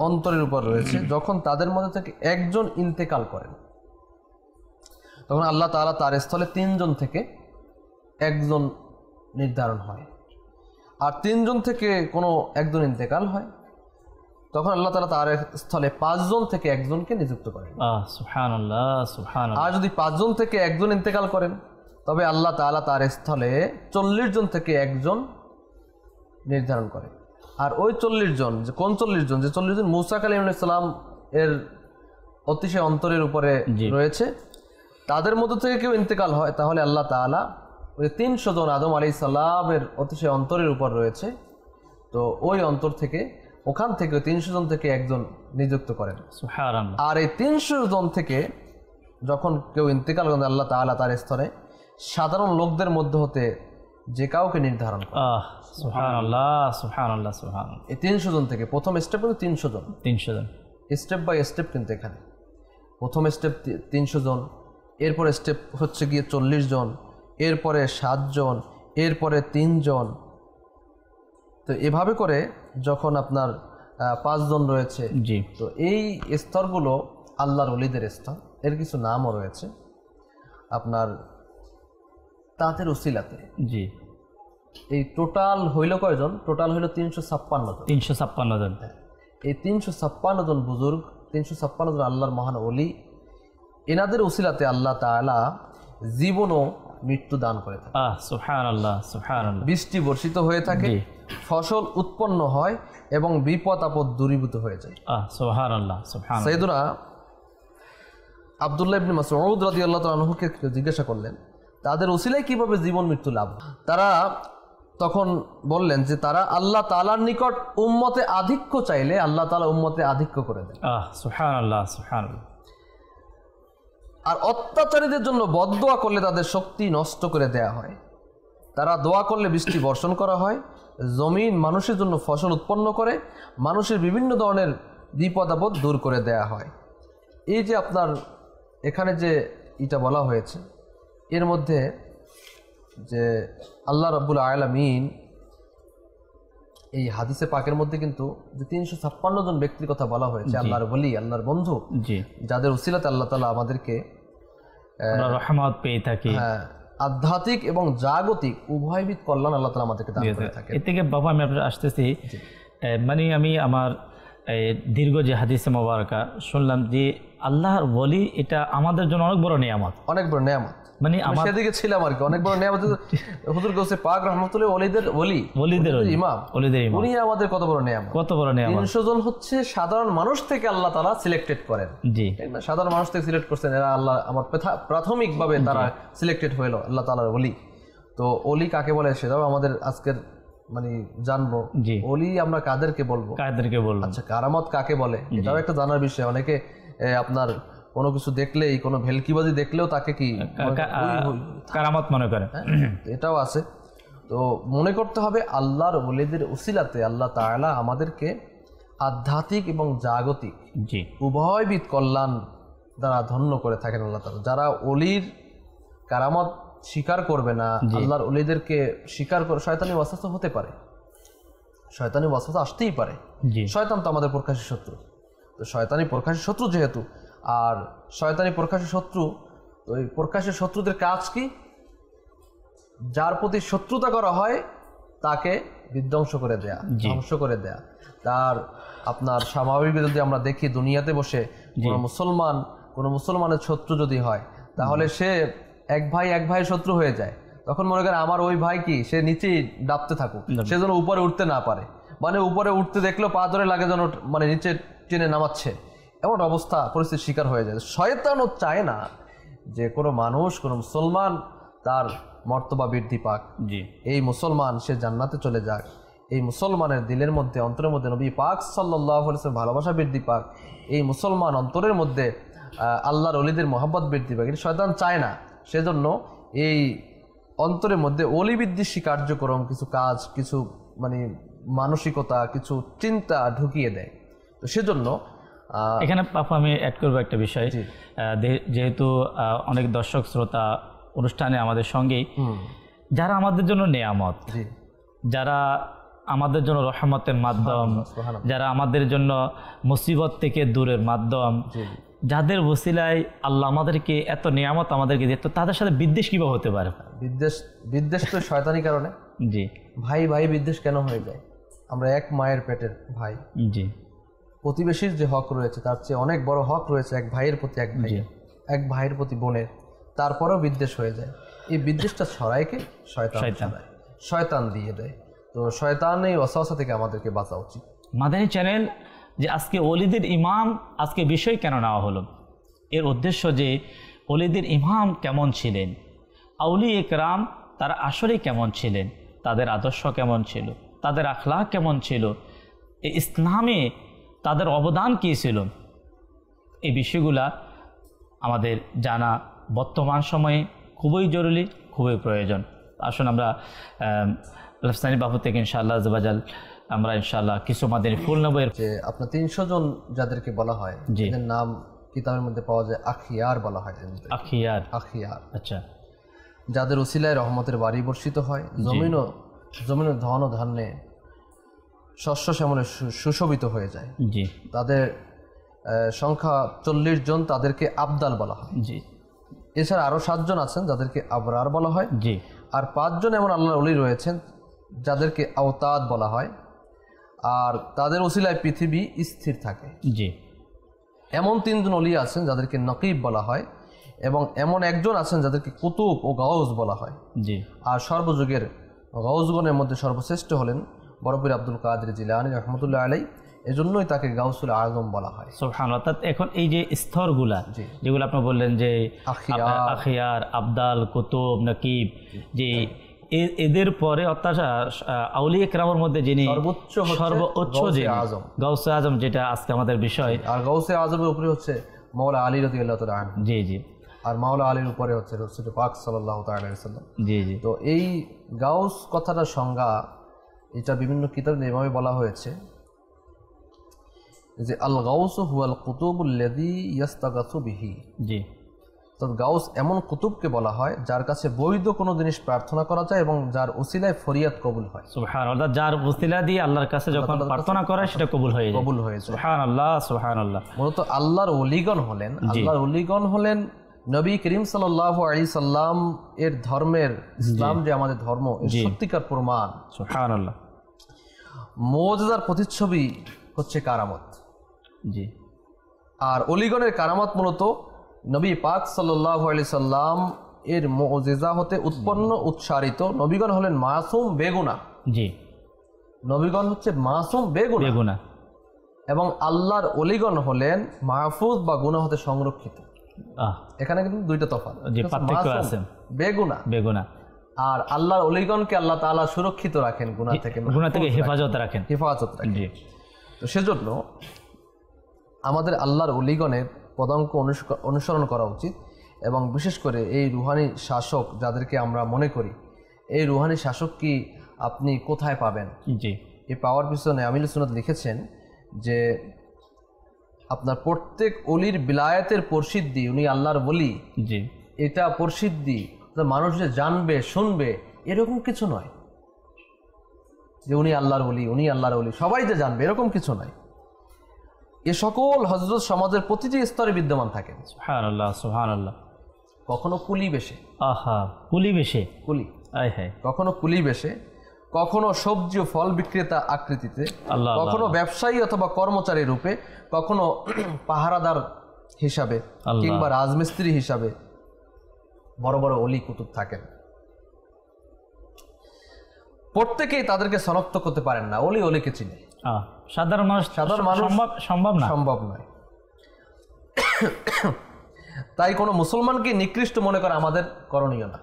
C: অন্তরের উপর রয়েছে। যখন তাদের মধ্যে থেকে একজন ইন্তেকাল করেন, তখন আল্লাহ তাআলা তার স্থলে 3 জন থেকে একজন নির্ধারণ হয়, আর 3 জন থেকে কোনো একজন ইন্তেকাল হয়, তখন আল্লাহ তাআলা তার স্থলে 5 জন থেকে একজনকে নিযুক্ত করেন।
A: সুবহানাল্লাহ, সুবহানাল্লাহ।
C: আর যদি 5 জন থেকে একজন ইন্তেকাল করেন, তবে আল্লাহ তাআলা তার স্থলে 40 জন থেকে একজন নির্ধারণ করে। আর ওই 40 জন, যে কোন 40 জন, যে 40 জন মূসা কালীমুল্লাহ সালাম এর অতিশয় অন্তরের উপরে রয়েছে, তাদের মধ্য থেকে কেউ ইন্তেকাল হয়, তাহলে আল্লাহ তাআলা ওই 300 জন আদম আলাইহিস সালামের অতিশয় অন্তরের উপর রয়েছে, তো ওই অন্তর থেকে, ওখান থেকে 300 জন থেকে একজন নিযুক্ত করেন।
A: সুবহানাল্লাহ।
C: আর এই 300 জন থেকে যখন কেউ ইন্তেকাল করেন, আল্লাহ তাআলা তার স্তরে সাধারণ লোকদের মধ্যে হতে যে কাউকে নির্ধারণ করেন।
A: সুবহানাল্লাহ, সুবহানাল্লাহ, সুবহানাল্লাহ।
C: এই 300 জন থেকে প্রথম স্টেপ কিন্তু 300 জন,
A: 300 জন,
C: স্টেপ বাই স্টেপ। কিন্তু এখানে প্রথম স্টেপ 300 জন, এরপরে স্টেপ হচ্ছে গিয়ে 40 জন, এরপরে 7 জন, এরপরে 3 জন। তো এভাবে করে যখন আপনার 5 জন রয়েছে,
A: জি,
C: তো এই স্তরগুলো আল্লাহর ওলিদের স্তর। এর কিছু নামও রয়েছে আপনার তাদের উসিলাতে।
A: জি,
C: এই টোটাল হইল কয়জন? টোটাল হইল 356 জন।
A: 356 জন।
C: এই 356 জন বুজুর্গ, 356 জন আল্লাহর মহান ওলি, এনাদের উসিলাতে আল্লাহ তাআলা জীবন ও মৃত্যু দান করে থাকে।
A: সুবহানাল্লাহ, সুবহানাল্লাহ।
C: বৃষ্টি বর্ষিত হয়ে থাকে, ফসল উৎপন্ন হয় এবং বিপদ আপদ দূরীভূত হয়ে যায়।
A: সুবহানাল্লাহ, সুবহানাল্লাহ।
C: সাইয়েদুনা আব্দুল্লাহ ইবনে মাসউদ রাদিয়াল্লাহু তাআলা আনহুকে জিজ্ঞাসা করলেন, তাদের উসিলায় কিভাবে জীবন মৃত্যু লাভ? তারা তখন বললেন যে তারা আল্লাহ তাআলার নিকট উম্মতে আধিক্য চাইলে আল্লাহ তাআলা উম্মতে আধিক্য করে দেন।
A: সুবহানাল্লাহ, সুবহানাল্লাহ।
C: আর অত্যাচারীদের জন্য বদদোয়া করলে তাদের শক্তি নষ্ট করে দেয়া হয়। তারা দোয়া করলে বৃষ্টি বর্ষণ করা হয়, জমিন মানুষের জন্য ফসল উৎপন্ন করে, মানুষের বিভিন্ন ধরনের বিপদ আপদ দূর করে দেয়া হয়। এই যে আপনার এখানে যে এটা বলা হয়েছে, এর মধ্যে যে আল্লাহ রাব্বুল আলামিন এই হাদিসে পাকের মধ্যে কিন্তু যে 356 জন ব্যক্তির কথা বলা হয়েছে, আল্লাহর ওলি, আল্লাহর বন্ধু, যাদের উসিলাতে আল্লাহ তাআলা আমাদেরকে
A: রহমত পেয়ে থাকি,
C: আধ্যাত্মিক এবং জাগতিক উভয়বিধ কল্যাণ আল্লাহ তাআলা আমাদেরকে দান করে থাকে।
A: এর থেকে বাবা আমি আপনার আসতেছি, মানে আমি আমার দীর্ঘ যে হাদিসে মোবারকা শুনলাম যে আল্লাহর ওলি এটা আমাদের জন্য অনেক বড় নিয়ামত,
C: অনেক বড় নিয়ামত।
A: মানে আমার
C: সেদিকে ছিলাম আর কি, অনেক বড় নিয়ামত। হুজুর গৌসে পাক রাহমাতুল্লাহ ওলিদের ওলি,
A: ওলিদের
C: ইমাম,
A: ওলিদের ইমাম,
C: উনি আমাদের কত বড় নিয়ামত,
A: কত বড় নিয়ামত।
C: 300 জন হচ্ছে সাধারণ মানুষ থেকে আল্লাহ তাআলা সিলেক্টেড করেন।
A: জি,
C: সাধারণ মানুষ থেকে সিলেক্ট করছেন, এরা আল্লাহ আমার প্রাথমিকভাবে তারা সিলেক্টেড হইল আল্লাহ তাআলার ওলি। তো ওলি কাকে বলে সেটাও আমাদের আজকের মানে জানবো। ওলি আমরা কাদেরকে বলবো? আচ্ছা, কারামত কাকে বলে এটাও একটা জানার বিষয়। অনেকে আপনার কোনো কিছু দেখলেই, কোনো ভেলকিবাজি দেখলেও তাকে কি
A: কারামত মনে করে,
C: এটাও আছে। তো মনে করতে হবে আল্লাহর ওলিদের উসিলাতে আল্লাহ তাআলা আমাদেরকে আধ্যাত্মিক এবং জাগতিক উভয়বিধ কল্যাণ দ্বারা ধন্য করে থাকেন আল্লাহ তাআলা। যারা ওলির কারামত স্বীকার করবে না, আল্লাহর ওলিদেরকে স্বীকার করে, শয়তানি ওয়াসওয়াসা হতে পারে, শয়তানি ওয়াসওয়াসা আসতেই পারে। শয়তান তো আমাদের প্রকাশ্য শত্রু। তো শয়তানি প্রকাশ্য শত্রু যেহেতু, আর শয়তানি প্রকাশ্য শত্রু, ওই প্রকাশ্য শত্রুদের কাজ কি? যার প্রতি শত্রুতা করা হয় তাকে বিধ্বংস করে দেয়া, ধ্বংস করে দেয়া। তার আপনার স্বাভাবিক যদি আমরা দেখি দুনিয়াতে বসে কোনো মুসলমানের শত্রু যদি হয়, তাহলে সে এক ভাই শত্রু হয়ে যায়। তখন মনে করেন আমার ওই ভাই কি, সে নিচেই ডাবতে থাকুক, সে যেন উপরে উঠতে না পারে, মানে উপরে উঠতে দেখলেও পা ধরে লাগে যেন মানে নিচে টেনে নামাচ্ছে, এমন অবস্থা পরিস্থিতির শিকার হয়ে যায়। শয়তানও চায় না যে কোনো মানুষ, কোনো মুসলমান তার মর্তবা বৃদ্ধি পাক, এই মুসলমান সে জান্নাতে চলে যাক, এই মুসলমানের দিলের মধ্যে, অন্তরের মধ্যে নবী পাক সাল্লাল্লাহু আলাইহি ওয়াসাল্লাম ভালোবাসা বৃদ্ধি পাক, এই মুসলমান অন্তরের মধ্যে আল্লাহর ওলিদের মহব্বত বৃদ্ধি পাক, এটা শয়তান চায় না। সেজন্য এই অন্তরের মধ্যে ওলি বিদ্বেষী কার্যক্রম, কিছু কাজ, কিছু মানে মানসিকতা, কিছু চিন্তা ঢুকিয়ে দেয়। তো সেজন্য
A: এখানে পাপা আমি অ্যাড করবো একটা বিষয়, যেহেতু অনেক দর্শক শ্রোতা অনুষ্ঠানে আমাদের সঙ্গেই, যারা আমাদের জন্য নেয়ামত, যারা আমাদের জন্য রহমতের মাধ্যম, যারা আমাদের জন্য মুসিবত থেকে দূরের মাধ্যম, যাদের ওসিলায় আল্লাহ আমাদেরকে এত নিয়ামত আমাদেরকে দিয়ে, তো তাদের সাথে বিদ্বেষ কিভাবে হতে পারে?
C: বিদ্বেষ তো শয়তানি কারণে।
A: জি।
C: ভাই ভাই বিদ্বেষ কেন হয়ে যায়? আমরা এক মায়ের পেটের ভাই।
A: জি।
C: প্রতিবেশীর যে হক রয়েছে তার চেয়ে অনেক বড় হক রয়েছে এক ভাইয়ের প্রতি এক ভাই, এক ভাইয়ের প্রতি বোনের, তারপরেও বিদ্বেষ হয়ে যায়। এই বিদ্বেষটা ছড়ায় কে? শয়তান। শয়তান দিয়ে দেয়। তো শয়তান এই ওয়াসওয়াসা থেকে আমাদেরকে বাঁচা উচিত।
A: মাদানী চ্যানেল যে আজকে ওলিদের ইমাম আজকে বিষয় কেন নেওয়া হলো, এর উদ্দেশ্য যে ওলিদের ইমাম কেমন ছিলেন, আউলিয়া ইকরাম তারা আসলেই কেমন ছিলেন, তাদের আদর্শ কেমন ছিল, তাদের আখলাক কেমন ছিল, এই ইসলামে তাদের অবদান কী ছিল, এই বিষয়গুলা আমাদের জানা বর্তমান সময়ে খুবই জরুরি, খুবই প্রয়োজন। আসুন আমরা লফসানি বাবু থেকে ইনশাআল্লাহ আযওয়াজাল আমরা ইনশাআল্লাহ কিছু মাদানী ফুল নেব।
C: যে আপনার 300 জন যাদেরকে বলা হয়, এদের নাম কিতাবের মধ্যে পাওয়া যায়, আখিয়ার বলা হয়।
A: আখিয়ার। আচ্ছা।
C: যাদের উসিলায় রহমতের বাড়ি বর্ষিত হয়, জমিন ধন ও ধান্যে শস্য শ্যামলে সুশোভিত হয়ে যায়।
A: জি।
C: তাদের সংখ্যা 40 জন, তাদেরকে আবদাল বলা হয়।
A: জি।
C: এছাড়া আরও 7 জন আছেন যাদেরকে আবরার বলা হয়।
A: জি।
C: আর 5 জন এমন আল্লাহর ওলি রয়েছেন যাদেরকে আওতাদ বলা হয়, আর তাদের ওসিলায় পৃথিবী স্থির থাকে।
A: জি।
C: এমন 3 জন ওলি আছেন যাদেরকে নকিব বলা হয়, এবং এমন একজন আছেন যাদেরকে কুতুব ও গাউস বলা হয়।
A: জি।
C: আর সর্বযুগের গাউসগণের মধ্যে সর্বশ্রেষ্ঠ হলেন বড় পীর আব্দুল কাদের জিলানী রহমতুল্লাহ আলাইহি, এজন্যই তাকে গাউসুল আজম বলা হয়।
A: সুবহানাল্লাহ। এখন এই যে স্তরগুলা যেগুলো আপনি বললেন যে আখিয়ার, আবদাল, কুতুব, নকিব, যে এদের পরে অর্থাৎ আউলিয়া কেরামের মধ্যে যিনি সর্বোচ্চ যে গাউসে আজম, যেটা আজকে আমাদের বিষয়,
C: আর গাউসে আজমের উপরে হচ্ছে মাওলা আলী রাদিয়াল্লাহু তাআলা আনহু।
A: জি। জি।
C: আর মাওলা আলীর উপরে হচ্ছে রাসূল পাক সাল্লাল্লাহু তাআলা আলাইহি ওয়াসাল্লাম।
A: জি। জি।
C: তো এই গাউস কথাটার সংজ্ঞা এটা বিভিন্ন কিতাবে এভাবে বলা হয়েছে যে আল গাউস হুয়াল কুতুবুল্লাযী ইস্তাগাসু বিহি।
A: জি।
C: তো গাউস এমন কুতুবকে বলা হয় যার কাছে বৈধ কোনো জিনিস প্রার্থনা করা যায় এবং যার ওসিলায় ফরিয়াদ কবুল হয়।
A: সুবহানাল্লাহ। যার ওসিলা দিয়ে আল্লাহর কাছে যখন প্রার্থনা করা সেটা কবুল হয়ে যায়। সুবহানাল্লাহ, সুবহানাল্লাহ।
C: মূলত আল্লাহর ওলিগণ হলেন নবী করিম সাল্লাল্লাহু আলাইহি সাল্লাম এর ধর্মের, ইসলাম যে আমাদের ধর্ম, সত্যিকার প্রমাণ।
A: সুবহানাল্লাহ।
C: মুজিজার প্রতিচ্ছবি হচ্ছে কারামত।
A: জি।
C: আর ওলিগণের কারামত মূলত নবী পাক সাল্লাল্লাহু আলাইহি সাল্লাম এর মুজিজা হতে উৎপন্ন, উৎসারিত। নবীগণ হলেন মাসুম, বেগুনাহ।
A: জি।
C: নবীগণ হচ্ছে মাসুম, বেগুনাহ, এবং আল্লাহর ওলিগণ হলেন মাহফুজ বা গুনাহ হতে সংরক্ষিত। এখানে কিন্তু দুইটা তফাৎ, বেগুনাহ। আর আল্লাহর ওলিগণকে আল্লাহ তাআলা সুরক্ষিত রাখেন গুনাহ থেকে,
A: হেফাজত রাখেন।
C: জি। তো সেজন্য আমাদের আল্লাহর ওলিগণের পদাঙ্ক অনুসরণ করা উচিত, এবং বিশেষ করে এই রুহানি শাসক যাদেরকে আমরা মনে করি, এই রুহানি শাসক কি আপনি কোথায় পাবেন?
A: জি।
C: এই পাওয়ার পিছনে আমিল সুন্নাত লিখেছেন যে আপনার প্রত্যেক অলির বিলায়াতের প্রসিদ্ধি, উনি আল্লাহর ওলি,
A: জি,
C: এটা প্রসিদ্ধি মানুষ যে জানবে, শুনবে, এরকম কিছু নয় যে উনি আল্লাহর ওলি, উনি আল্লাহর ওলি, সবাই যে জানবে, এরকম কিছু নয়। এ সকল হযরত সমাজের প্রতিটি স্তরে বিদ্যমান থাকেন।
A: সুবহানাল্লাহ, সুবহানাল্লাহ।
C: কখনো কুলি বেশে, কখনো কুলি বেশে, কখনো সবজি ও ফল বিক্রেতা আকৃতিতে, কখনো ব্যবসায়ী অথবা কর্মচারী রূপে, কখনো পাহারাদার হিসাবে, কিংবা রাজমিস্ত্রি হিসাবে বড় বড় অলি কুতুব থাকেন। প্রত্যেকেই তাদেরকে শনাক্ত করতে পারেন না, অলি অলিকে চিনে।
A: সাধারণ মানুষ সম্ভব নয়।
C: তাই কোনো মুসলমানকে নিকৃষ্ট মনে করা আমাদের করণীয় না।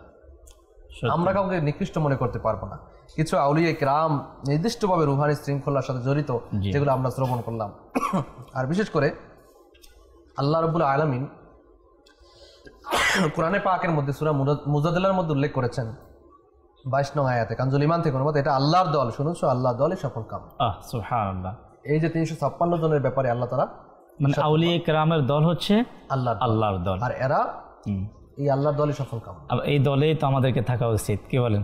C: আমরা কাউকে নিকৃষ্ট মনে করতে পারবো না। কিছু আউলিয়া কিরাম নির্দিষ্টভাবে রুহানি শৃঙ্খলার সাথে জড়িত, যেগুলো আমরা শ্রবণ করলাম। আর বিশেষ করে আল্লাহ রাব্বুল আলামিন কোরআনে পাকের মধ্যে সূরা মুজাদালার মধ্যে উল্লেখ করেছেন 22 নং আয়াতে, কানজুল ঈমান থেকে অনুবাদ, এটা আল্লাহর দল, শুনুছো, আল্লাহর দলই সফল কাম।
A: সুবহানাল্লাহ।
C: এই যে 356 জনের ব্যাপারে আল্লাহ তাআলা,
A: মানে আউলিয়া কিরামের দল হচ্ছে আল্লাহর দল,
C: আর এরা এই আল্লাহর দলই সফল কাম।
A: এই দলেই তো আমাদেরকে থাকা উচিত, কি বলেন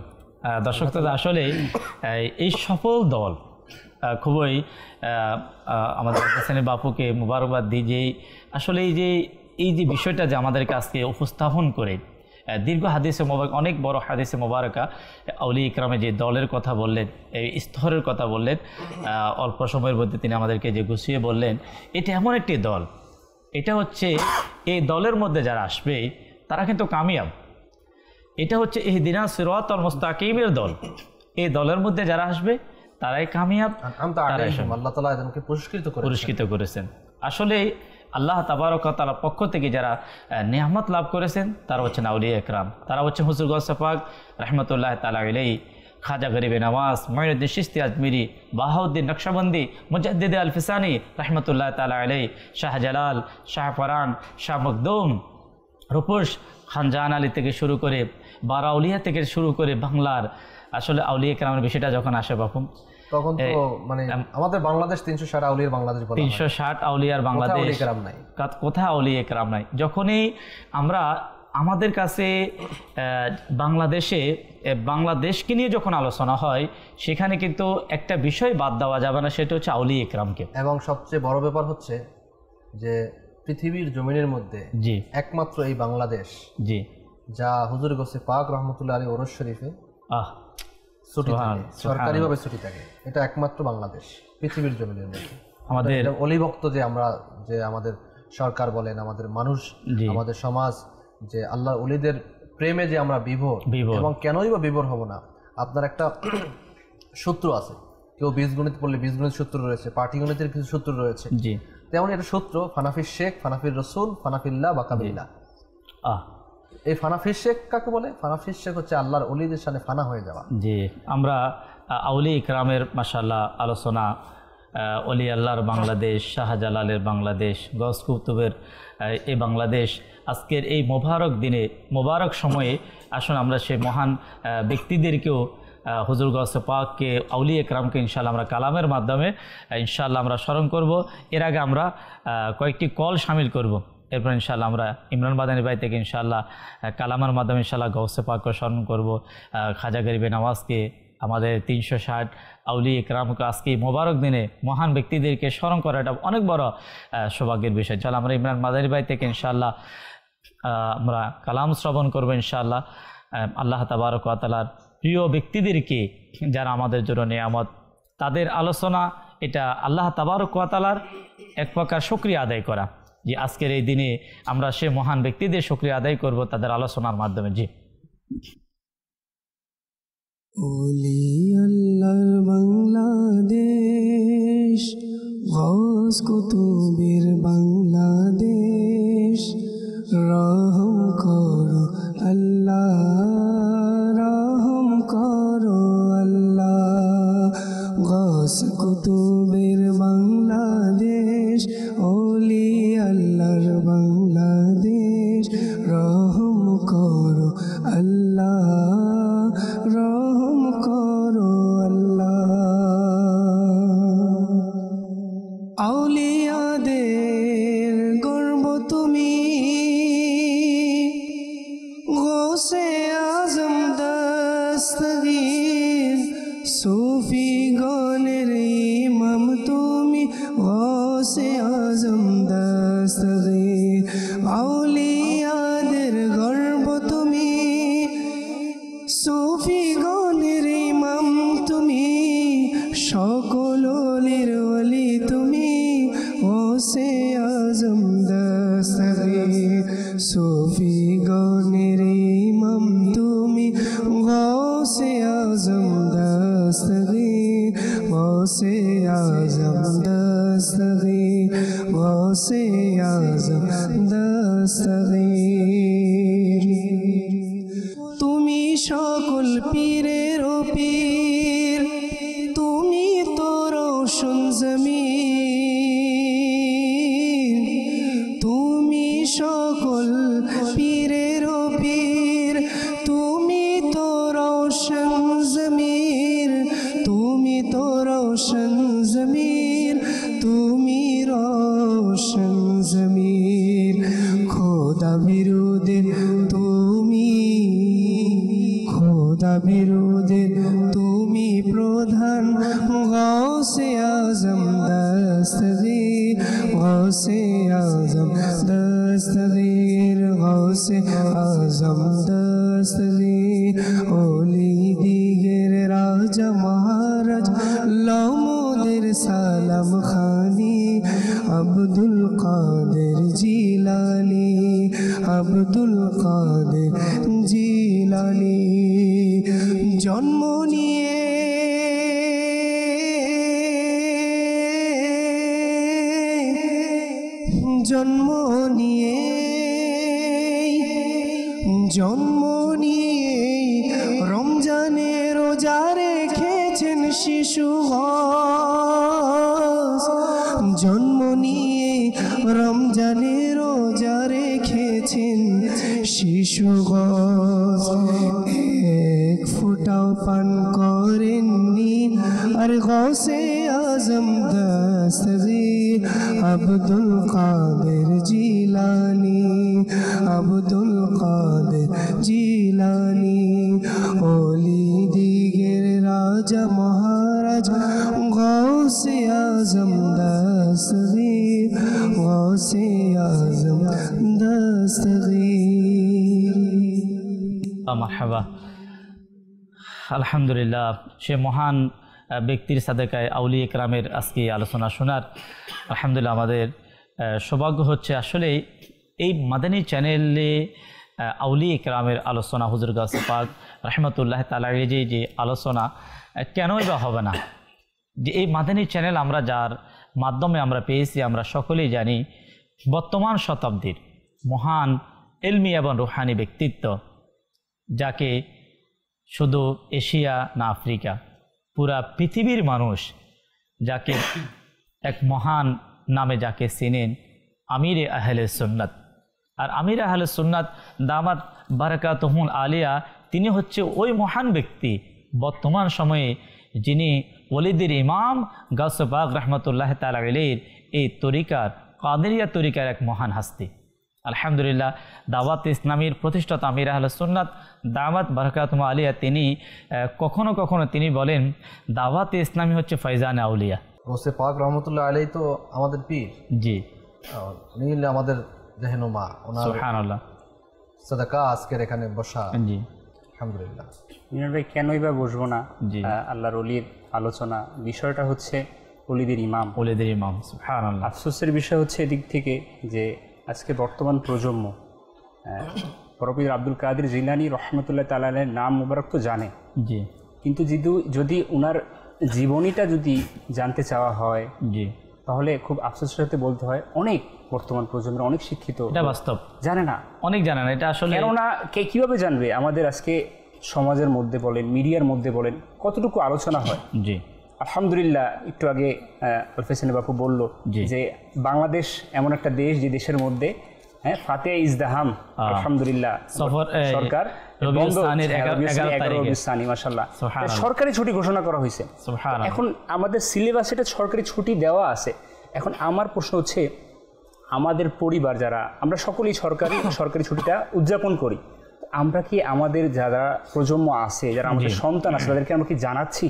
A: দর্শক? তো আসলে এই সফল দল খুবই আমাদের হোসেন বাপুকে মুবারকবাদ দিই যে আসলে এই যে বিষয়টা যে আমাদেরকে আজকে উপস্থাপন করে দীর্ঘ হাদিসে মোবারক, অনেক বড় হাদিসে মোবারকা আউলি ইকরামে যে দলের কথা বললেন, এই স্তরের কথা বললেন, অল্প সময়ের মধ্যে তিনি আমাদেরকে যে গুছিয়ে বললেন, এটা এমন একটি দল, এটা হচ্ছে এই দলের মধ্যে যারা আসবে তারা কিন্তু কামিয়াব। এটা হচ্ছে ইহদিনা সিরাতাল মুস্তাকিমের দল। এই দলের মধ্যে যারা আসবে তারাই কামিয়াব,
C: আল্লাহ তাআলা এদেরকে পুরস্কৃত
A: করেছেন। আসলে আল্লাহ তাবারক ওয়া তাআলার পক্ষ থেকে যারা নিয়ামত লাভ করেছেন তারা হচ্ছেন আউলিয়া একরাম, তারা হচ্ছেন হুজুর গাউস পাক রাহমাতুল্লাহ তাআলা আলাইহি, খাজা গরিবে নওয়াজ, মুঈনুদ্দিন চিশতি আজমিরি, বাহাউদ্দিন নকশবন্দি, মুজাদ্দিদ আল ফিসানি রাহমাতুল্লাহ তাআলা আলাইহি, শাহ জালাল, শাহ ফরান, শাহ মখদুম, রূপস, খান জাহান আলী থেকে শুরু করে বারাউলিয়া থেকে শুরু করে বাংলার আসলে আউলিয়া একরামের বিষয়টা যখন আসে বাপু,
C: তখন তো মানে আমাদের বাংলাদেশ 360 আউলিয়ার বাংলাদেশ বলা হয়।
A: 360 আউলিয়ার বাংলাদেশ, কোথাও আউলিয়া একরাম নাই। যখনই আমরা আমাদের কাছে বাংলাদেশকে নিয়ে যখন আলোচনা হয় সেখানে কিন্তু একটা বিষয় বাদ দেওয়া যাবে না, সেটা হচ্ছে আউলিয়া একরামকে।
C: এবং সবচেয়ে বড় ব্যাপার হচ্ছে যে পৃথিবীর জমিনের মধ্যে একমাত্র এই বাংলাদেশ যা হুজুর গৌসে পাক রাহমাতুল্লাহ আলাইহি ওরস শরীফে সরকারিভাবে ছুটি থাকে, এটা একমাত্র বাংলাদেশ পৃথিবীর জমিনের মধ্যে। আমাদের অলিভক্ত যে আমরা, যে আমাদের সরকার বলেন, আমাদের মানুষ, আমাদের সমাজ, যে আল্লাহর ওলিদের প্রেমে যে আমরা বিভোর, এবং কেনই বা বিভোর হব না। আপনার একটা সূত্র আছে, কেউ বীজগণিত পড়লে বীজগণিত সূত্র রয়েছে, পাটিগণিতের কিছু সূত্র রয়েছে, তেমন একটা সূত্র ফানাফির শেখ, ফানাফির রসুল, ফানাফিল্লাহ বাকাবিল্লাহ। এই ফানাফির শেখ কাকে বলে? ফানাফির শেখ হচ্ছে আল্লাহর ওলিদের সামনে ফানা হয়ে যাওয়া।
A: জি, আমরা আউলি ইকরামের মাশাআল্লাহ আলোচনা, অলি আল্লাহর বাংলাদেশ, শাহজালালের বাংলাদেশ, গৌস কুতুবের এই বাংলাদেশ, আজকের এই মোবারক দিনে, মোবারক সময়ে আসুন আমরা সেই মহান ব্যক্তিদেরকেও, হুজুর গৌসে পাককে, আউলি একরামকে ইনশাআল্লাহ আমরা কালামের মাধ্যমে ইনশাআল্লাহ আমরা স্মরণ করব। এর আগে আমরা কয়েকটি কল শামিল করব, এরপর ইনশাআল্লাহ আমরা ইমরান মাদানী ভাই থেকে ইনশাআল্লাহ কালামের মাধ্যমে ইনশাআল্লাহ গৌসে পাককে স্মরণ করব, খাজা গরিবে নওয়াজকে, আমাদের 360 আউলি একরামকে আজকে মোবারক দিনে মহান ব্যক্তিদেরকে স্মরণ করা এটা অনেক বড় সৌভাগ্যের বিষয়। চলো আমরা ইমরান মাদানী ভাই থেকে ইনশাআল্লাহ আমরা কালাম শ্রবণ করবো ইনশাআল্লাহ। আল্লাহ তাবারক ওয়া তাআলার প্রিয় ব্যক্তিদেরকে যারা আমাদের জন্য নিয়ামত, তাদের আলোচনা, এটা আল্লাহ তাবারক ওয়া তাআলার এক প্রকার শুকরিয়া আদায় করা, যে আজকের এই দিনে আমরা সে মহান ব্যক্তিদের শুকরিয়া আদায় করব তাদের আলোচনার মাধ্যমে। জি,
B: ওলি আল্লাহর বাংলাদেশ, গৌস কুতুবের বাংলাদেশ, রহম করো আল্লাহ, রহম করো আল্লাহ। গৌস কুতুবের বাংলাদেশ, ওলি আল্লাহর বাংলাদেশ, রহম করো আল্লাহ, রহম করো আল্লাহ। আউলিয়াদের গর্ব তুমি, গৌসে আজম দস্তগীর, সুফি গণের ইমাম তুমি, গৌসে আজম দস্তগীর। আউলিয়াদের গর্ব তুমি, সুফি গণের ইমাম তুমি, সকল ওলির ওলি তুমি, গৌসে আজম দস্তগীর। সুফি গণের ইমাম তুমি, গৌসে আজম দস্তগীর, গৌসে আজম দস্তগীর, গৌসে আজম দস্তগীর। তুমি সকল পীরের পীর, তুমি তো রওশন জমিন, তুমি সকল পীরের পীর, তুমি তো রওশন জমিন, তুমি তো রওশন জমিন, তুমি রওশন জমিন। খোদা বিরুদে তুমি, খোদা বিরুদে মোদের তুমি প্রধান গৌসে আজম দস্তগীর গৌসে আজম দস্তগীর গৌসে আজম দস্তগীর ওলি দিগের রাজা মহারাজ লও মোদের সালাম খানি আব্দুল কাদের জিলানী আব্দুল কাদের জিলানী জন্ম নিয়ে জন্ম নিয়ে জন্ম নিয়ে রমজানে রোজা রেখেছেন শিশু জন্ম নিয়ে রমজানে রোজা রেখেছেন শিশু এক ফোঁটাও পান করেননি আর গৌসে আজম দস্তগীর আব্দুল কাদের জিলানী আব্দুল কাদের জিলানী ওলি দিগের রাজা মহারাজ গৌসে আজম দস্তগীর গৌসে আজম দস্তগীর।
A: মারহাবা। আলহামদুলিল্লাহ, সে মহান ব্যক্তির সাদেকায় আউলিয়া ইকরামের আজকে আলোচনা শোনার আলহামদুলিল্লাহ আমাদের সৌভাগ্য হচ্ছে। আসলে এই মাদানী চ্যানেলে আউলিয়া ইকরামের আলোচনা হুজুর গাউসে পাক রহমতুল্লাহ তাআলা যে আলোচনা কেনই বা হবে না, যে এই মাদানী চ্যানেল আমরা যার মাধ্যমে আমরা পেয়েছি, আমরা সকলেই জানি বর্তমান শতাব্দীর মহান ইলমি এবং রুহানি ব্যক্তিত্ব, যাকে শুধু এশিয়া না আফ্রিকা পুরা পৃথিবীর মানুষ যাকে এক মহান নামে যাকে চেনেন, আমির আহলে সুন্নাত। আর আমির আহলে সুন্নাত দামাত বারাকাতুহুল আলিয়া তিনি হচ্ছে ওই মহান ব্যক্তি বর্তমান সময়ে যিনি ওলিদের ইমাম গাউসে পাক রহমতুল্লাহ তাআলা আলাইহির এই তরিকার কাদেরিয়া তরিকার এক মহান হাস্তি। আলহামদুলিল্লাহ, দাওয়াত ইসলামীর প্রতিষ্ঠাতা আমির আহলে সুন্নাত দামাত বারাকাতুহুল আলিয়া তিনি কখনো কখনো তিনি বলেন দাওয়াত ইসলামী হচ্ছে ফয়জান আউলিয়া।
C: গাউসে পাক রহমতুল্লাহ আলাইহি তো আমাদের পীর,
A: জি
C: নীল আমাদের রেহনুমা, ওনার
A: সুবহানাল্লাহ
C: সাদাকা আজকের এখানে বসা।
A: জি
C: আলহামদুলিল্লাহ।
H: মিনার ভাই কেনই বা বসবো না, আল্লাহর ওলির আলোচনা, বিষয়টা হচ্ছে ওলিদের ইমাম,
A: ওলিদের ইমাম। সুবহানাল্লাহ।
H: আফসোসের বিষয় হচ্ছে এদিক থেকে যে আজকে বর্তমান প্রজন্ম পরপীর আব্দুল কাদের জিলানী রহমতুল্লাহ তাআলা আলাইহির নাম মুবারক তো জানে,
A: জি,
H: কিন্তু যদি ওনার জীবনীটা যদি জানতে চাওয়া হয়,
A: জি,
H: তাহলে খুব আফসোসের সাথে বলতে হয় অনেক বর্তমান প্রজন্মের অনেক শিক্ষিত
A: এটা বাস্তব
H: জানে না,
A: অনেক জানে না। এটা আসলে
H: কেননা কীভাবে জানবে? আমাদের আজকে সমাজের মধ্যে বলেন, মিডিয়ার মধ্যে বলেন, কতটুকু আলোচনা হয়।
A: জি
H: আলহামদুলিল্লাহ, একটু আগে আলফেসানি বাপু বলল যে বাংলাদেশ এমন একটা দেশ যে দেশের মধ্যে ফাতে ইজদাহাম আলহামদুলিল্লাহ সরকার মাশাআল্লাহ সরকারি ছুটি ঘোষণা করা হয়েছে। এখন আমাদের সিলেবাসে এটা সরকারি ছুটি দেওয়া আছে। এখন আমার প্রশ্ন হচ্ছে, আমাদের পরিবার যারা আমরা সকলেই সরকারি ছুটিটা উদযাপন করি, আমরা কি আমাদের যারা প্রজন্ম আছে, যারা আমাদের সন্তান আছে, তাদেরকে আমরা কি জানাচ্ছি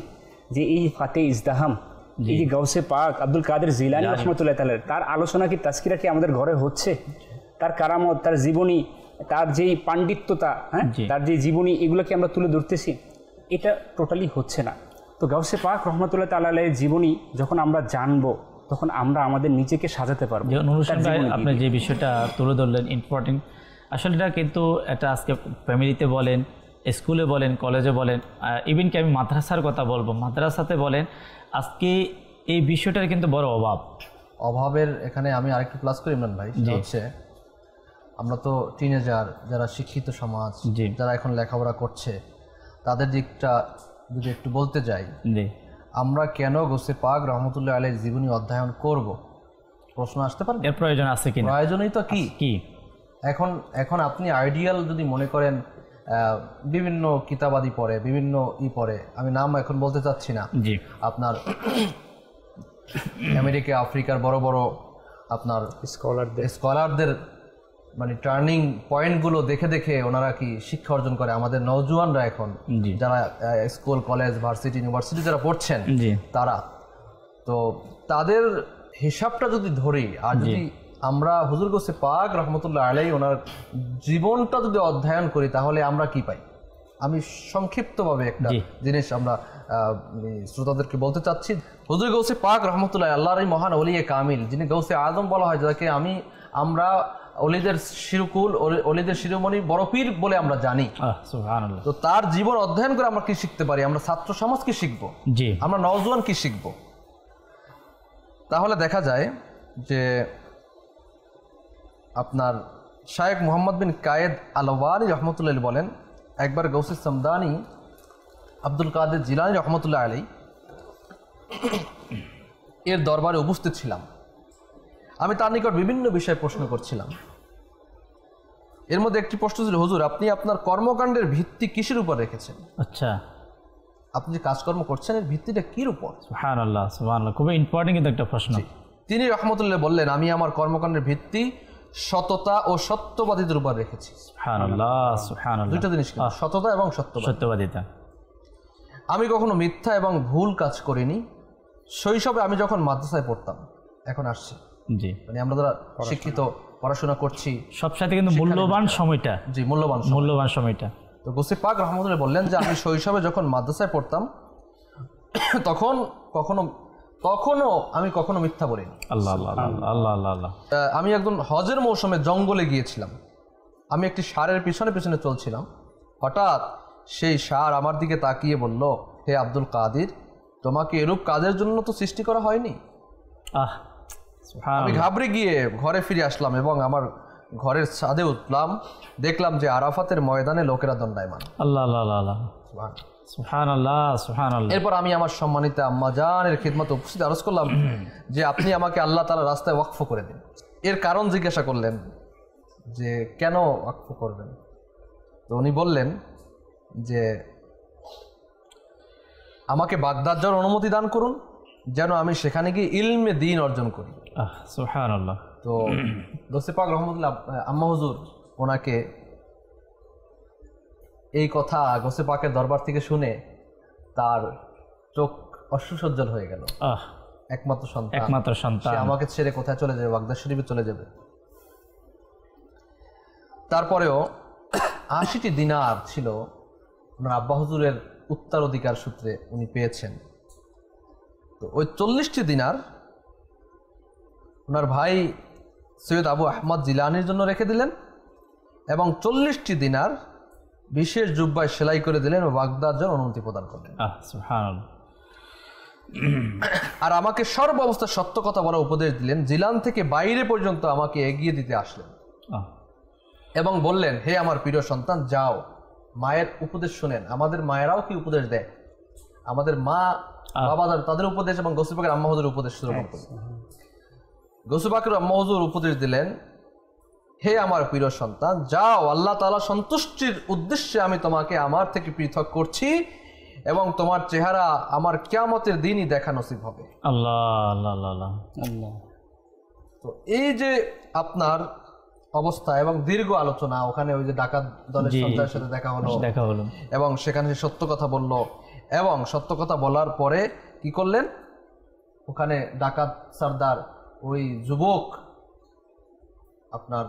H: যে এই ফাতে ইজদাহাম, এই যে গাউসে পাক আব্দুল কাদের জিলানী রহমতুল্লাহ তাআলা তার আলোচনা কি তাজকিরা কি আমাদের ঘরে হচ্ছে? তার কারামত, তার জীবনী, তার যেই পাণ্ডিত্যতা, তার যে জীবনী, এগুলো কি আমরা তুলে ধরতেছি? এটা টোটালি হচ্ছে না। তো গাউসে পাক রহমতুল্লাহ তাআলা আলাইহির জীবনী যখন আমরা জানবো, তখন আমরা আমাদের নিজেকে সাজাতে পারবো।
A: আপনি যে বিষয়টা তুলে ধরলেন ইম্পর্টেন্ট, আসলে এটা কিন্তু এটা আজকে ফ্যামিলিতে বলেন, স্কুলে বলেন, কলেজে বলেন, ইভেন কি আমি মাদ্রাসার কথা বলবো, মাদ্রাসাতে বলেন, আজকে এই বিষয়টার কিন্তু বড় অভাবের
C: এখানে আমি আরেকটু প্লাস করি ইমরান ভাই, হচ্ছে আমরা তো টিনেজার, যারা শিক্ষিত সমাজ, যারা এখন লেখাপড়া করছে, তাদের দিকটা যদি একটু বলতে যাই, আমরা কেন গাউসে পাক রহমতুল্লাহ আলাইহির জীবনী অধ্যয়ন করব? প্রশ্ন আসতে পারে, এর
A: প্রয়োজন আছে কি?
C: প্রয়োজনই তো কি এখন আপনি আইডিয়াল যদি মনে করেন বিভিন্ন কিতাবাদি পড়ে, বিভিন্ন পড়ে, আমি নাম এখন বলতে চাচ্ছি না, আপনার আমেরিকা আফ্রিকার বড় বড় আপনার স্কলারদের মানে টার্নিং পয়েন্টগুলো দেখে দেখে ওনারা কি শিক্ষা অর্জন করে আমাদের নওজোয়ানরা এখন যারা স্কুল কলেজ ভার্সিটি ইউনিভার্সিটি যারা পড়ছেন তারা, তো তাদের হিসাবটা যদি ধরি আর যদি আমরা হুজুর গৌসে পাক রহমতুল্লাহ আলাইহি ওনার জীবনটা যদি অধ্যয়ন করি তাহলে আমরা কি পাই? আমি সংক্ষিপ্তভাবে একটা জিনিস আমরা শ্রোতাদেরকে বলতে চাচ্ছি। হুজুর গৌসে পাক রহমতুল্লাহ আল্লাহর এই মহান ওলিয়ে কামিল, যিনি গৌসে আজম বলা হয়, যাকে আমরা অলিদের শিরকুল, অলিদের শিরোমণি, বড় পীর বলে আমরা জানি। তো তার জীবন অধ্যয়ন করে আমরা কি শিখতে পারি? আমরা ছাত্র সমাজ কি শিখবো, আমরা নওজোয়ান কি শিখবো? তাহলে দেখা যায় যে আপনার শায়েখ মুহাম্মদ বিন কায়েদ আলওয়ানি রহমতুল্লাহ বলেন, একবার গৌসে সামদানি আব্দুল কাদের জিলানী রহমতুল্লাহ আলাইহি এর দরবারে উপস্থিত ছিলাম। আমি তার নিকট বিভিন্ন বিষয়ে প্রশ্ন করছিলাম। এর মধ্যে একটি প্রশ্ন ছিল, হুজুর আপনি আপনার কর্মকাণ্ডের ভিত্তি কিসের উপর রেখেছেন?
A: আচ্ছা,
C: আপনি যে কাজকর্ম করছেন এর ভিত্তিটা কির উপর?
A: সুবহানাল্লাহ, সুবহানাল্লাহ, খুবই ইম্পর্টেন্ট কিন্তু একটা প্রশ্ন।
C: তিনি রহমতুল্লাহ বললেন, আমি আমার কর্মকাণ্ডের ভিত্তি সততা ও সত্যবাদিতার উপর রেখেছি।
A: সুবহানাল্লাহ, সুবহানাল্লাহ,
C: দুটো জিনিস, সততা এবং সত্যবাদিতা। আমি কখনো মিথ্যা এবং ভুল কাজ করিনি। শৈশবে আমি যখন মাদ্রাসায় পড়তাম, এখন আসছি, মানে আমরা যারা শিক্ষিত পড়াশোনা করছি,
A: সবসাথে কিন্তু মূল্যবান সময়টা, মূল্যবান সময়টা।
C: তো গৌসে পাক রহমতুল্লাহ বললেন যে আমি শৈশবে যখন মাদ্রাসায় পড়তাম তখন আমি কখনো মিথ্যা বলিনি।
A: আল্লাহ আল্লাহ আল্লাহ আল্লাহ আল্লাহ।
C: আমি একজন হজের মৌসুমে জঙ্গলে গিয়েছিলাম। আমি একটি ষাঁড়ের পিছনে পিছনে চলছিলাম। হঠাৎ সেই ষাঁড় আমার দিকে তাকিয়ে বলল, হে আব্দুল কাদির, তোমাকে এরূপ কাজের জন্য তো সৃষ্টি করা হয়নি। আমি ঘাবড়ে গিয়ে ঘরে ফিরে আসলাম এবং আমার ঘরের ছাদে উঠলাম। দেখলাম যে আরাফাতের ময়দানে লোকেরা দণ্ডায়মান।
A: আল্লাহ আল্লাহ আল্লাহ, সুবহানাল্লাহ, সুবহানাল্লাহ।
C: এরপর আমি আমার সম্মানিত আম্মা জানের খিদমতে উপস্থিত আরজ করলাম যে আপনি আমাকে আল্লাহ তাআলার রাস্তায় ওয়াকফ করে দিন। এর কারণ জিজ্ঞাসা করলেন যে কেন ওয়াকফ করবেন? তো উনি বললেন যে আমাকে বাগদাদ যাওয়ার অনুমতি দান করুন, যেন আমি সেখানে গিয়ে ইলমে দ্বীন অর্জন করি।
A: সুবহানাল্লাহ।
C: তো গৌসে পাক রহমতুল্লাহ আম্মা হুজুর ওনাকে এই কথা গৌসে পাকের দরবার থেকে শুনে তার চোখ অশ্রুসজ্জ্বল হয়ে গেল। একমাত্র সন্তান আমাকে ছেড়ে কোথায় চলে যাবে? বাগদাদ শরীফে চলে যাবে। তারপরেও 80টি দিনার ছিল ওনার আব্বা হুজুরের উত্তরাধিকার সূত্রে উনি পেয়েছেন। তো ওই 40টি দিনার ওনার ভাই সৈয়দ আবু আহমদ জিলানির জন্য রেখে দিলেন এবং 40টি দিনার বিশেষ জুব্বায় সেলাই করে দিলেন ও বাগদাদ যাওয়ার অনুমতি প্রদান করলেন। আর আমাকে সর্ব অবস্থায় সত্য কথা বলার উপদেশ দিলেন। জিলান থেকে বাইরে পর্যন্ত আমাকে এগিয়ে দিতে আসলেন এবং বললেন, হে আমার প্রিয় সন্তান, যাও মায়ের উপদেশ শুনেন। আমাদের মায়েরাও কি উপদেশ দেয়? আমাদের মা বাবা তাদের উপদেশ এবং গৌসে পাকের আম্মা হুজুরের উপদেশ শ্রবণ করুন। গৌসে পাকের আম্মা হুজুর উপদেশ দিলেন, হে আমার প্রিয় সন্তান, যাও, আল্লাহ তাআলা সন্তুষ্টির উদ্দেশ্যে আমি তোমাকে আমার থেকে পৃথক করছি এবং তোমার চেহারা আমার কিয়ামতের দিনই দেখা নসিব হবে।
A: আল্লাহ আল্লাহ আল্লাহ আল্লাহ।
C: তো এই যে আপনার অবস্থা এবং দীর্ঘ আলোচনা, ওখানে ওই যে ডাকাত দলের সর্দারের সাথে দেখা হলো এবং সেখানে সত্য কথা বলল এবং সত্য কথা বলার পরে কি করলেন, ওখানে ডাকাত সর্দার ওই যুবক আপনার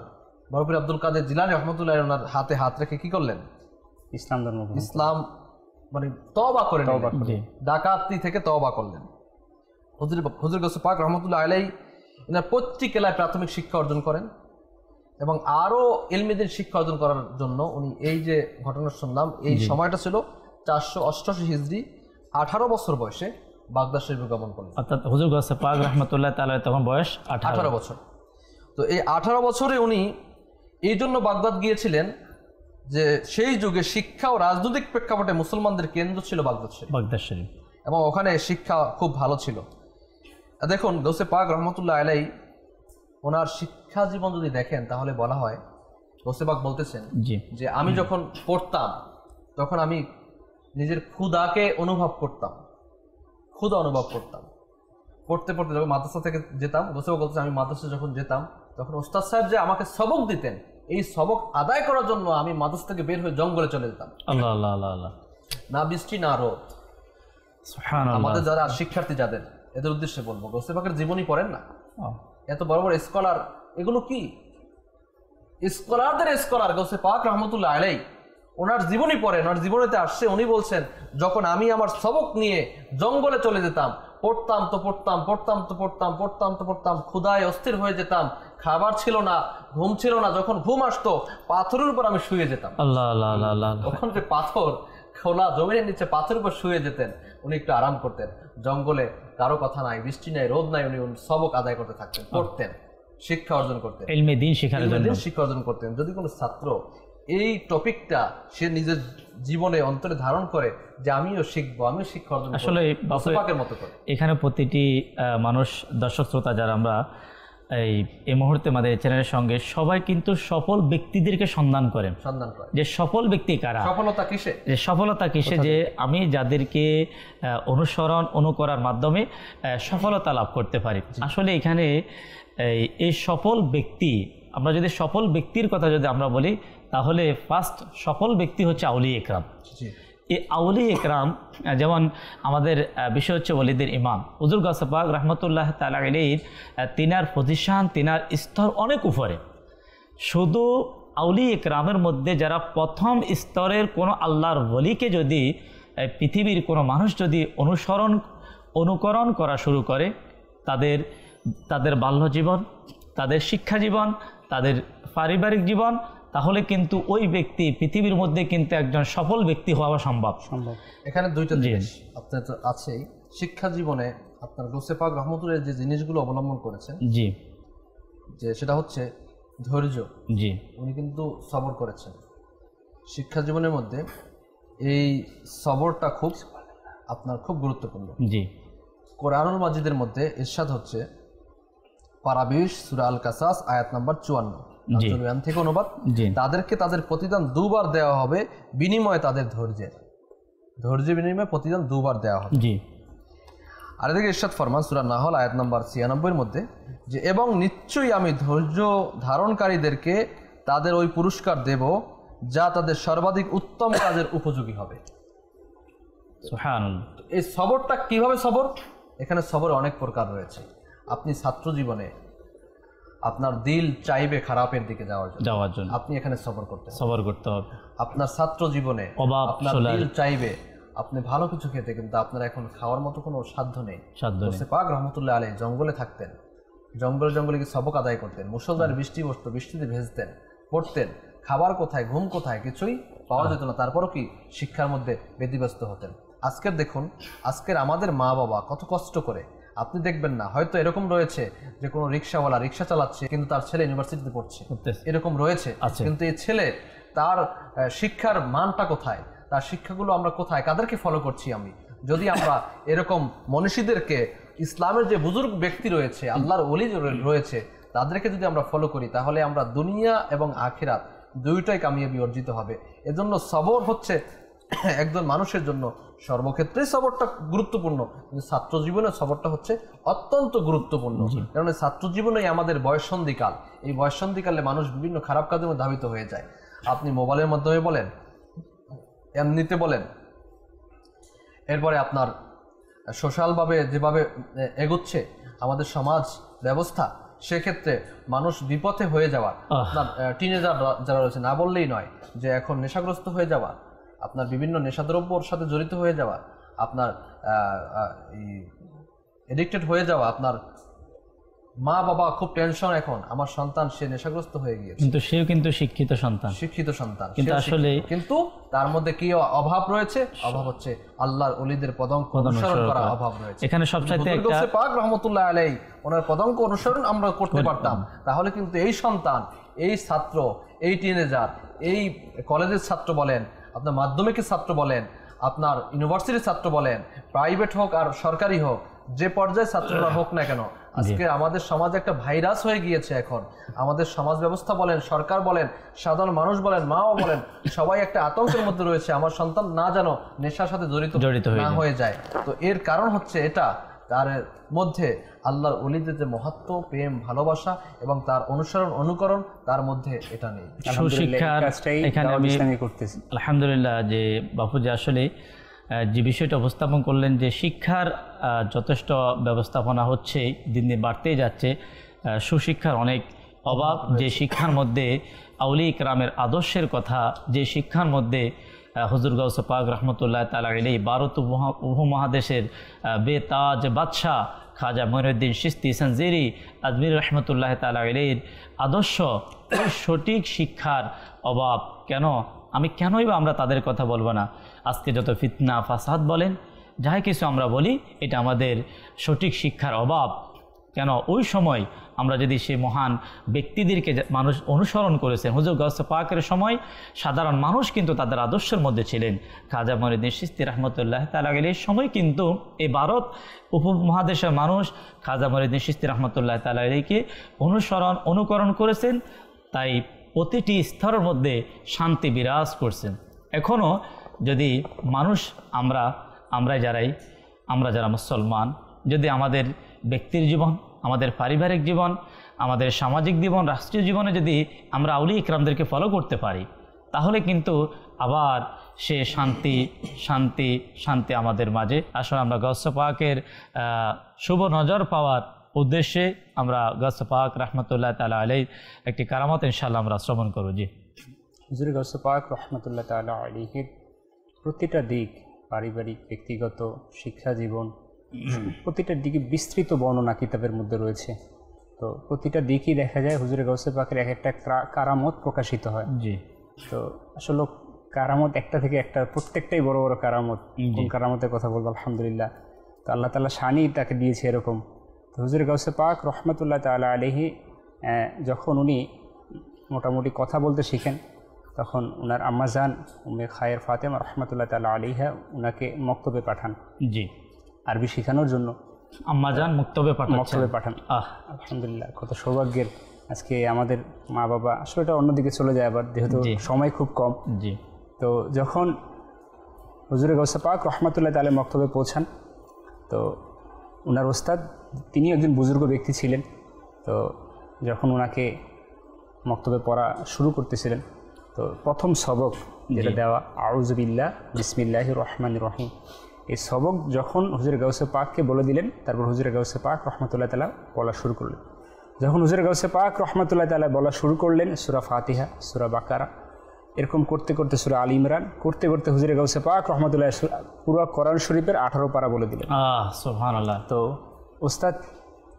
C: বরফির আব্দুল কাদের জিলানী রহমতুল্লাহ ওনার হাতে হাত রেখে কি করলেন? ইসলাম মানে তওবা করে ডাকাতি থেকে তওবা করলেন। হুজুর গৌসে পাক রহমতুল্লাহ আলাইহি এনার প্রত্যেক এলাকায় প্রাথমিক শিক্ষা অর্জন করেন এবং আরও ইলমিদের শিক্ষা অর্জন করার জন্য উনি এই যে ঘটনা শুনলাম, এই সময়টা ছিল 488 হিজরি, 18 বছর বয়সে বাগদাদ শরীফে গমন করলেন।
A: অর্থাৎ হুজুর গৌসে পাক রাহমাতুল্লাহ তাআলা তখন বয়স
C: 18 বছর। তো এই 18 বছরে উনি এই জন্য বাগদাদ গিয়েছিলেন যে সেই যুগে শিক্ষা ও রাজনৈতিক প্রেক্ষাপটে মুসলমানদের কেন্দ্র ছিল বাগদাদ শরীফ এবং ওখানে শিক্ষা খুব ভালো ছিল। দেখুন গৌসে পাক রহমতুল্লাহ আলাইহি ওনার শিক্ষা জীবন যদি দেখেন তাহলে বলা হয়, গৌসে পাক বলতেছেন যে আমি যখন পড়তাম তখন আমি নিজের ক্ষুধাকে অনুভব করতাম, পড়তে যখন মাদ্রাসা থেকে যেতাম, গৌসে পাক বলতেছেন আমি মাদ্রাসা যখন যেতাম তখন ওস্তাদ সাহেব যে আমাকে সবক দিতেন এই সবক আদায় করার জন্য আমি মাদ্রাসা থেকে বের হয়ে জঙ্গলে চলে যেতাম।
A: আল্লাহ আল্লাহ আল্লাহ আল্লাহ।
C: না বৃষ্টি না রোদ।
A: সুবহানাল্লাহ।
C: আমাদের যারা শিক্ষার্থী যাদের, এদের উদ্দেশ্যে বলবো, গৌসে পাকের জীবনী পড়েন না, এত বড় বড় স্কলার, এগুলো কি স্কলারদের স্কলার গৌসে পাক রহমতুল্লাহ আলাইহি, ওনার জীবনী পড়েন। ওনার জীবনীতে আসছে, উনি বলছেন যখন আমি আমার সবক নিয়ে জঙ্গলে চলে যেতাম, পড়তাম তো পড়তাম, পড়তাম তো পড়তাম, পড়তাম তো পড়তাম, ক্ষুধায় অস্থির হয়ে যেতাম, খাবার ছিল না, ঘুম ছিল না, যখন ঘুম আসতো পাথরের উপর আমি শুয়ে যেতাম।
A: আল্লাহ আল্লাহ আল্লাহ আল্লাহ।
C: তখন যে পাথর, খোলা জমিনের নিচে পাথরের উপর শুয়ে যেতেন, উনি একটু আরাম করতেন। জঙ্গলে কারো কথা নাই, বৃষ্টি নাই, রোদ নাই, উনি সবক আদায় করতে থাকতেন, পড়তেন, শিক্ষা অর্জন করতেন,
A: ইলমে দ্বীন শেখার জন্য
C: শিক্ষা অর্জন করতেন। যদি কোনো ছাত্র এই টপিকটা সে নিজের জীবনে অন্তরে ধারণ করে যে আমিও শিখবো, আমিও শিক্ষা অর্জন করব,
A: আসলে
C: পাকের মতো করে।
A: এখানে প্রতিটি মানুষ, দর্শক শ্রোতা যারা আমরা এই মুহূর্তে আমাদের চ্যানেলের সঙ্গে, সবাই কিন্তু সফল ব্যক্তিদেরকে সন্ধান করে যে সফল ব্যক্তি কারা,
C: সফলতা কিসে,
A: যে সফলতা কিসে, যে আমি যাদেরকে অনুকরার মাধ্যমে সফলতা লাভ করতে পারি। আসলে এখানে এই সফল ব্যক্তি, আমরা যদি সফল ব্যক্তির কথা যদি আমরা বলি, তাহলে ফার্স্ট সফল ব্যক্তি হচ্ছে আউলিয়া ইকরাম। এই আউলিয়া ইকরাম, যেমন আমাদের বিষয় হচ্ছে ওলিদের ইমাম হুজুর গাউসে পাক রহমতুল্লাহ তাআলা আলাইহির, তিনার পজিশন, তিনার স্তর অনেক উপরে। শুধু আউলিয়া ইকরামের মধ্যে যারা প্রথম স্তরের কোনো আল্লাহর ওলিকে যদি পৃথিবীর কোনো মানুষ যদি অনুকরণ করা শুরু করে, তাদের বাল্য জীবন, তাদের শিক্ষা জীবন, তাদের পারিবারিক জীবন, তাহলে কিন্তু ওই ব্যক্তি পৃথিবীর মধ্যে কিন্তু একজন সফল ব্যক্তি হওয়া সম্ভব।
C: এখানে দুইটা জিনিস আপনার তো আছেই। শিক্ষা জীবনে আপনার গৌসে পাক রহমতুল্লাহ যে জিনিসগুলো অবলম্বন করেছেন,
A: জি,
C: যে সেটা হচ্ছে ধৈর্য।
A: জি,
C: উনি কিন্তু সবর করেছেন। শিক্ষা জীবনের মধ্যে এই সবরটা খুব গুরুত্বপূর্ণ।
A: জি,
C: কোরআনুল মাজিদের মধ্যে ইরশাদ হচ্ছে, পারা 20 সূরা আল কাসাস আয়াত নাম্বার 54 থেকে অনুবাদ, তাদেরকে তাদের প্রতিদান দুবার দেওয়া হবে, বিনিময়ে তাদের ধৈর্যের বিনিময়ে প্রতিদান দুবার দেওয়া হবে।
A: জি।
C: আর এদিকে ইরশাদ ফরমান সূরা নাহল আয়াত নাম্বার 96 মধ্যে, যে এবং নিশ্চয়ই আমি ধৈর্য ধারণকারীদেরকে তাদের ওই পুরস্কার দেব যা তাদের সর্বাধিক উত্তম কাজের উপযোগী হবে।
A: সুবহানাল্লাহ।
C: এই সবরটা কিভাবে সবর? এখানে সবর অনেক প্রকার রয়েছে। আপনি ছাত্র জীবনে আপনার দিল চাইবে খারাপের দিকে যাওয়ার জন্য, আপনি এখানে সবর করতে হবে। আপনার ছাত্র জীবনে আপনার দিল চাইবে আপনি ভালো কিছু খেতে, কিন্তু আপনার এখন খাওয়ার মতো কোনো সাধ্য নেই। পাক রহমতুল্লাহ আলাইহি জঙ্গলে থাকতেন, জঙ্গলে গিয়ে সবক আদায় করতেন। মুষলধারে বৃষ্টি বসতো, বৃষ্টিতে ভেজতেন, পড়তেন, খাবার কোথায়, ঘুম কোথায়, কিছুই পাওয়া যেত না, তারপরও কি শিক্ষার মধ্যে ব্যতিব্যস্ত হতেন। আজকের আমাদের মা বাবা কত কষ্ট করে, আপনি দেখবেন না, হয়তো এরকম রয়েছে যে কোনো রিক্সাওয়ালা রিক্সা চালাচ্ছে কিন্তু তার ছেলে ইউনিভার্সিটিতে পড়ছে, এরকম রয়েছে। কিন্তু এই ছেলে, তার শিক্ষার মানটা কোথায়, তার শিক্ষাগুলো আমরা কোথায়, কাদেরকে ফলো করছি? আমি যদি আমরা এরকম মনীষীদেরকে, ইসলামের যে বুজুর্গ ব্যক্তি রয়েছে, আল্লাহর ওলি রয়েছে, তাদেরকে যদি আমরা ফলো করি, তাহলে আমরা দুনিয়া এবং আখিরাত দুইটাই কামিয়াবি অর্জিত হবে। এজন্য সবর হচ্ছে একজন মানুষের জন্য সর্বক্ষেত্রে সবরটা গুরুত্বপূর্ণ, কিন্তু ছাত্র জীবনে সবরটা হচ্ছে অত্যন্ত গুরুত্বপূর্ণ। কারণ ছাত্র জীবনেই আমাদের বয়ঃসন্ধিকাল। এই বয়ঃসন্ধিকালে মানুষ বিভিন্ন খারাপ কাজের মধ্যে ধাবিত হয়ে যায়। আপনি মোবাইলের মাধ্যমে বলেন, এমনিতে বলেন, এরপরে আপনার সোশ্যালভাবে যেভাবে এগোচ্ছে আমাদের সমাজ ব্যবস্থা, সেক্ষেত্রে মানুষ বিপথে হয়ে যাওয়া, আপনার টিনেজার যারা রয়েছে, না বললেই নয়, যে এখন নেশাগ্রস্ত হয়ে যাওয়া, আপনার বিভিন্ন নেশাদ্রব্যর সাথে জড়িত হয়ে যাওয়া, আপনার এডিক্টেড হয়ে যাওয়া, আপনার মা বাবা খুব টেনশন, এখন আমার সন্তান সে নেশাগ্রস্ত হয়ে গিয়েছে, কিন্তু সেও কিন্তু শিক্ষিত সন্তান, কিন্তু আসলে তার মধ্যে কি অভাব রয়েছে? অভাব হচ্ছে আল্লাহর ওলিদের পদাঙ্ক অনুসরণ করা অভাব রয়েছে। এখানে সবচাইতে একটা পাক রহমতুল্লাহ আলাইহি ওনার পদাঙ্ক অনুসরণ আমরা করতে পারতাম, তাহলে কিন্তু এই সন্তান, এই ছাত্র, এই টিনেজার, এই কলেজের ছাত্র বলেন, আপনার মাধ্যমিকের ছাত্র বলেন, আপনার ইউনিভার্সিটির ছাত্র বলেন, প্রাইভেট হোক আর সরকারি হোক, যে পর্যায়ে ছাত্ররা হোক না কেন, আজকে আমাদের সমাজে একটা ভাইরাস হয়ে গিয়েছে। এখন আমাদের সমাজ ব্যবস্থা বলেন, সরকার বলেন, সাধারণ মানুষ বলেন, মাও বলেন, সবাই একটা আতঙ্কের মধ্যে রয়েছে, আমার সন্তান না যেন নেশার সাথে জড়িত না হয়ে যায়। তো এর কারণ হচ্ছে এটা, তার মধ্যে আল্লাহর ওলিদের যে মহত্ব, প্রেম, ভালোবাসা এবং তার অনুসরণ অনুকরণ তার মধ্যে এটা নেই।
A: সুশিক্ষার এখানে আমি
H: করতেছি
A: আলহামদুলিল্লাহ যে বাপুজি আসলে যে বিষয়টা উপস্থাপন করলেন যে শিক্ষার যথেষ্ট ব্যবস্থাপনা হচ্ছে, দিন দিন বাড়তেই যাচ্ছে, সুশিক্ষার অনেক অভাব। যে শিক্ষার মধ্যে আউলিয়া ইকরামের আদর্শের কথা, যে শিক্ষার মধ্যে হুজুর গাউস পাক রহমতুল্লাহ তাআলা আলাইহি ভারত উপমহাদেশের বেতাজ বাদশাহ খাজা মঈনুদ্দিন চিশতি সঞ্জিরি আজমির রহমতুল্লাহ তাআলা আলাইহির আদর্শ, সঠিক শিক্ষার অভাব কেনই বা আমরা তাদের কথা বলবো না? আজকে যত ফিতনা ফাসাদ বলেন, যাই কিছু আমরা বলি, এটা আমাদের সঠিক শিক্ষার অভাব। কেন ওই সময় আমরা যদি সেই মহান ব্যক্তিদেরকে মানুষ অনুসরণ করেছেন, হুজুর গাউস পাকের সময় সাধারণ মানুষ কিন্তু তাদের আদর্শের মধ্যে ছিলেন। খাজা মঈনুদ্দিন চিশতি রহমতুল্লাহ তাআলা আলাইহির সময় কিন্তু এই ভারত উপমহাদেশের মানুষ খাজা মঈনুদ্দিন চিশতি রহমতুল্লাহ তাআলা আলাইহিকে অনুকরণ করেছেন, তাই প্রতিটি স্তরের মধ্যে শান্তি বিরাজ করছেন। এখনও যদি মানুষ আমরা যারা মুসলমান, যদি আমাদের ব্যক্তির জীবন, আমাদের পারিবারিক জীবন, আমাদের সামাজিক জীবন, রাষ্ট্রীয় জীবনে যদি আমরা আউলিয়া ইকরামদেরকে ফলো করতে পারি, তাহলে কিন্তু আবার সে শান্তি আমাদের মাঝে। আসলে আমরা গাউস পাকের শুভ নজর পাওয়ার উদ্দেশ্যে আমরা গাউস পাক রহমতুল্লাহ তাআলা আলাইহি একটি কারামত ইনশাআল্লাহ আমরা শ্রবণ করব। জি,
H: হুজুর গাউস পাক রহমতুল্লাহ তাআলা আলাইহির প্রতিটা দিক, পারিবারিক, ব্যক্তিগত, শিক্ষা জীবন, প্রতিটা দিকে বিস্তৃত বর্ণনা কিতাবের মধ্যে রয়েছে। তো প্রতিটা দিকই দেখা যায় হুজুর গাউস পাকের এক একটা কারামত প্রকাশিত হয়।
A: জি,
H: তো আসলে কারামত একটা থেকে একটা, প্রত্যেকটাই বড় বড় কারামত। কোন কারামতের কথা বলবো? আলহামদুলিল্লাহ, তো আল্লাহ তাআলা শানই তাকে দিয়েছে এরকম। তো হুজুর গাউস পাক রহমতুল্লাহ তাআলা আলাইহি যখন উনি মোটামুটি কথা বলতে শিখেন, তখন ওনার আম্মাজান উম্মে খায়ের ফাতেমা রহমতুল্লাহ তাআলা আলাইহা ওনাকে মক্তবে পাঠান।
A: জি,
H: আরবি শেখানোর জন্য
A: আম্মাজান মক্তবে পাঠান।
H: আলহামদুলিল্লাহ, কত সৌভাগ্যের। আজকে আমাদের মা বাবা আসলে এটা অন্যদিকে চলে যায় আবার, যেহেতু সময় খুব কম।
A: জি,
H: তো যখন হুজুর গাউস পাক রহমতুল্লাহ তাআলা মক্তবে পৌঁছান, তো ওনার ওস্তাদ তিনি একজন বুজুর্গ ব্যক্তি ছিলেন। তো যখন ওনাকে মক্তবে পড়া শুরু করতেছিলেন, তো প্রথম সবক যেটা দেওয়া আউযু বিল্লাহ বিসমিল্লাহির রহমানির রহিম, এই সবক যখন হুজুর গাউস পাককে বলে দিলেন, তারপর হুজুর গাউস পাক রহমতুল্লাহ তাআলা বলা শুরু করলেন। যখন হুজুর গাউস পাক রহমতুল্লাহ তাআলা বলা শুরু করলেন সূরা ফাতিহা, সূরা বাকারা, এরকম করতে করতে সূরা আল ইমরান করতে করতে হুজুর গাউস পাক রহমতুল্লাহ পুরো কোরআন শরীফের 18 পারা বলে দিলেন।
A: সুবহানাল্লাহ।
H: তো ওস্তাদ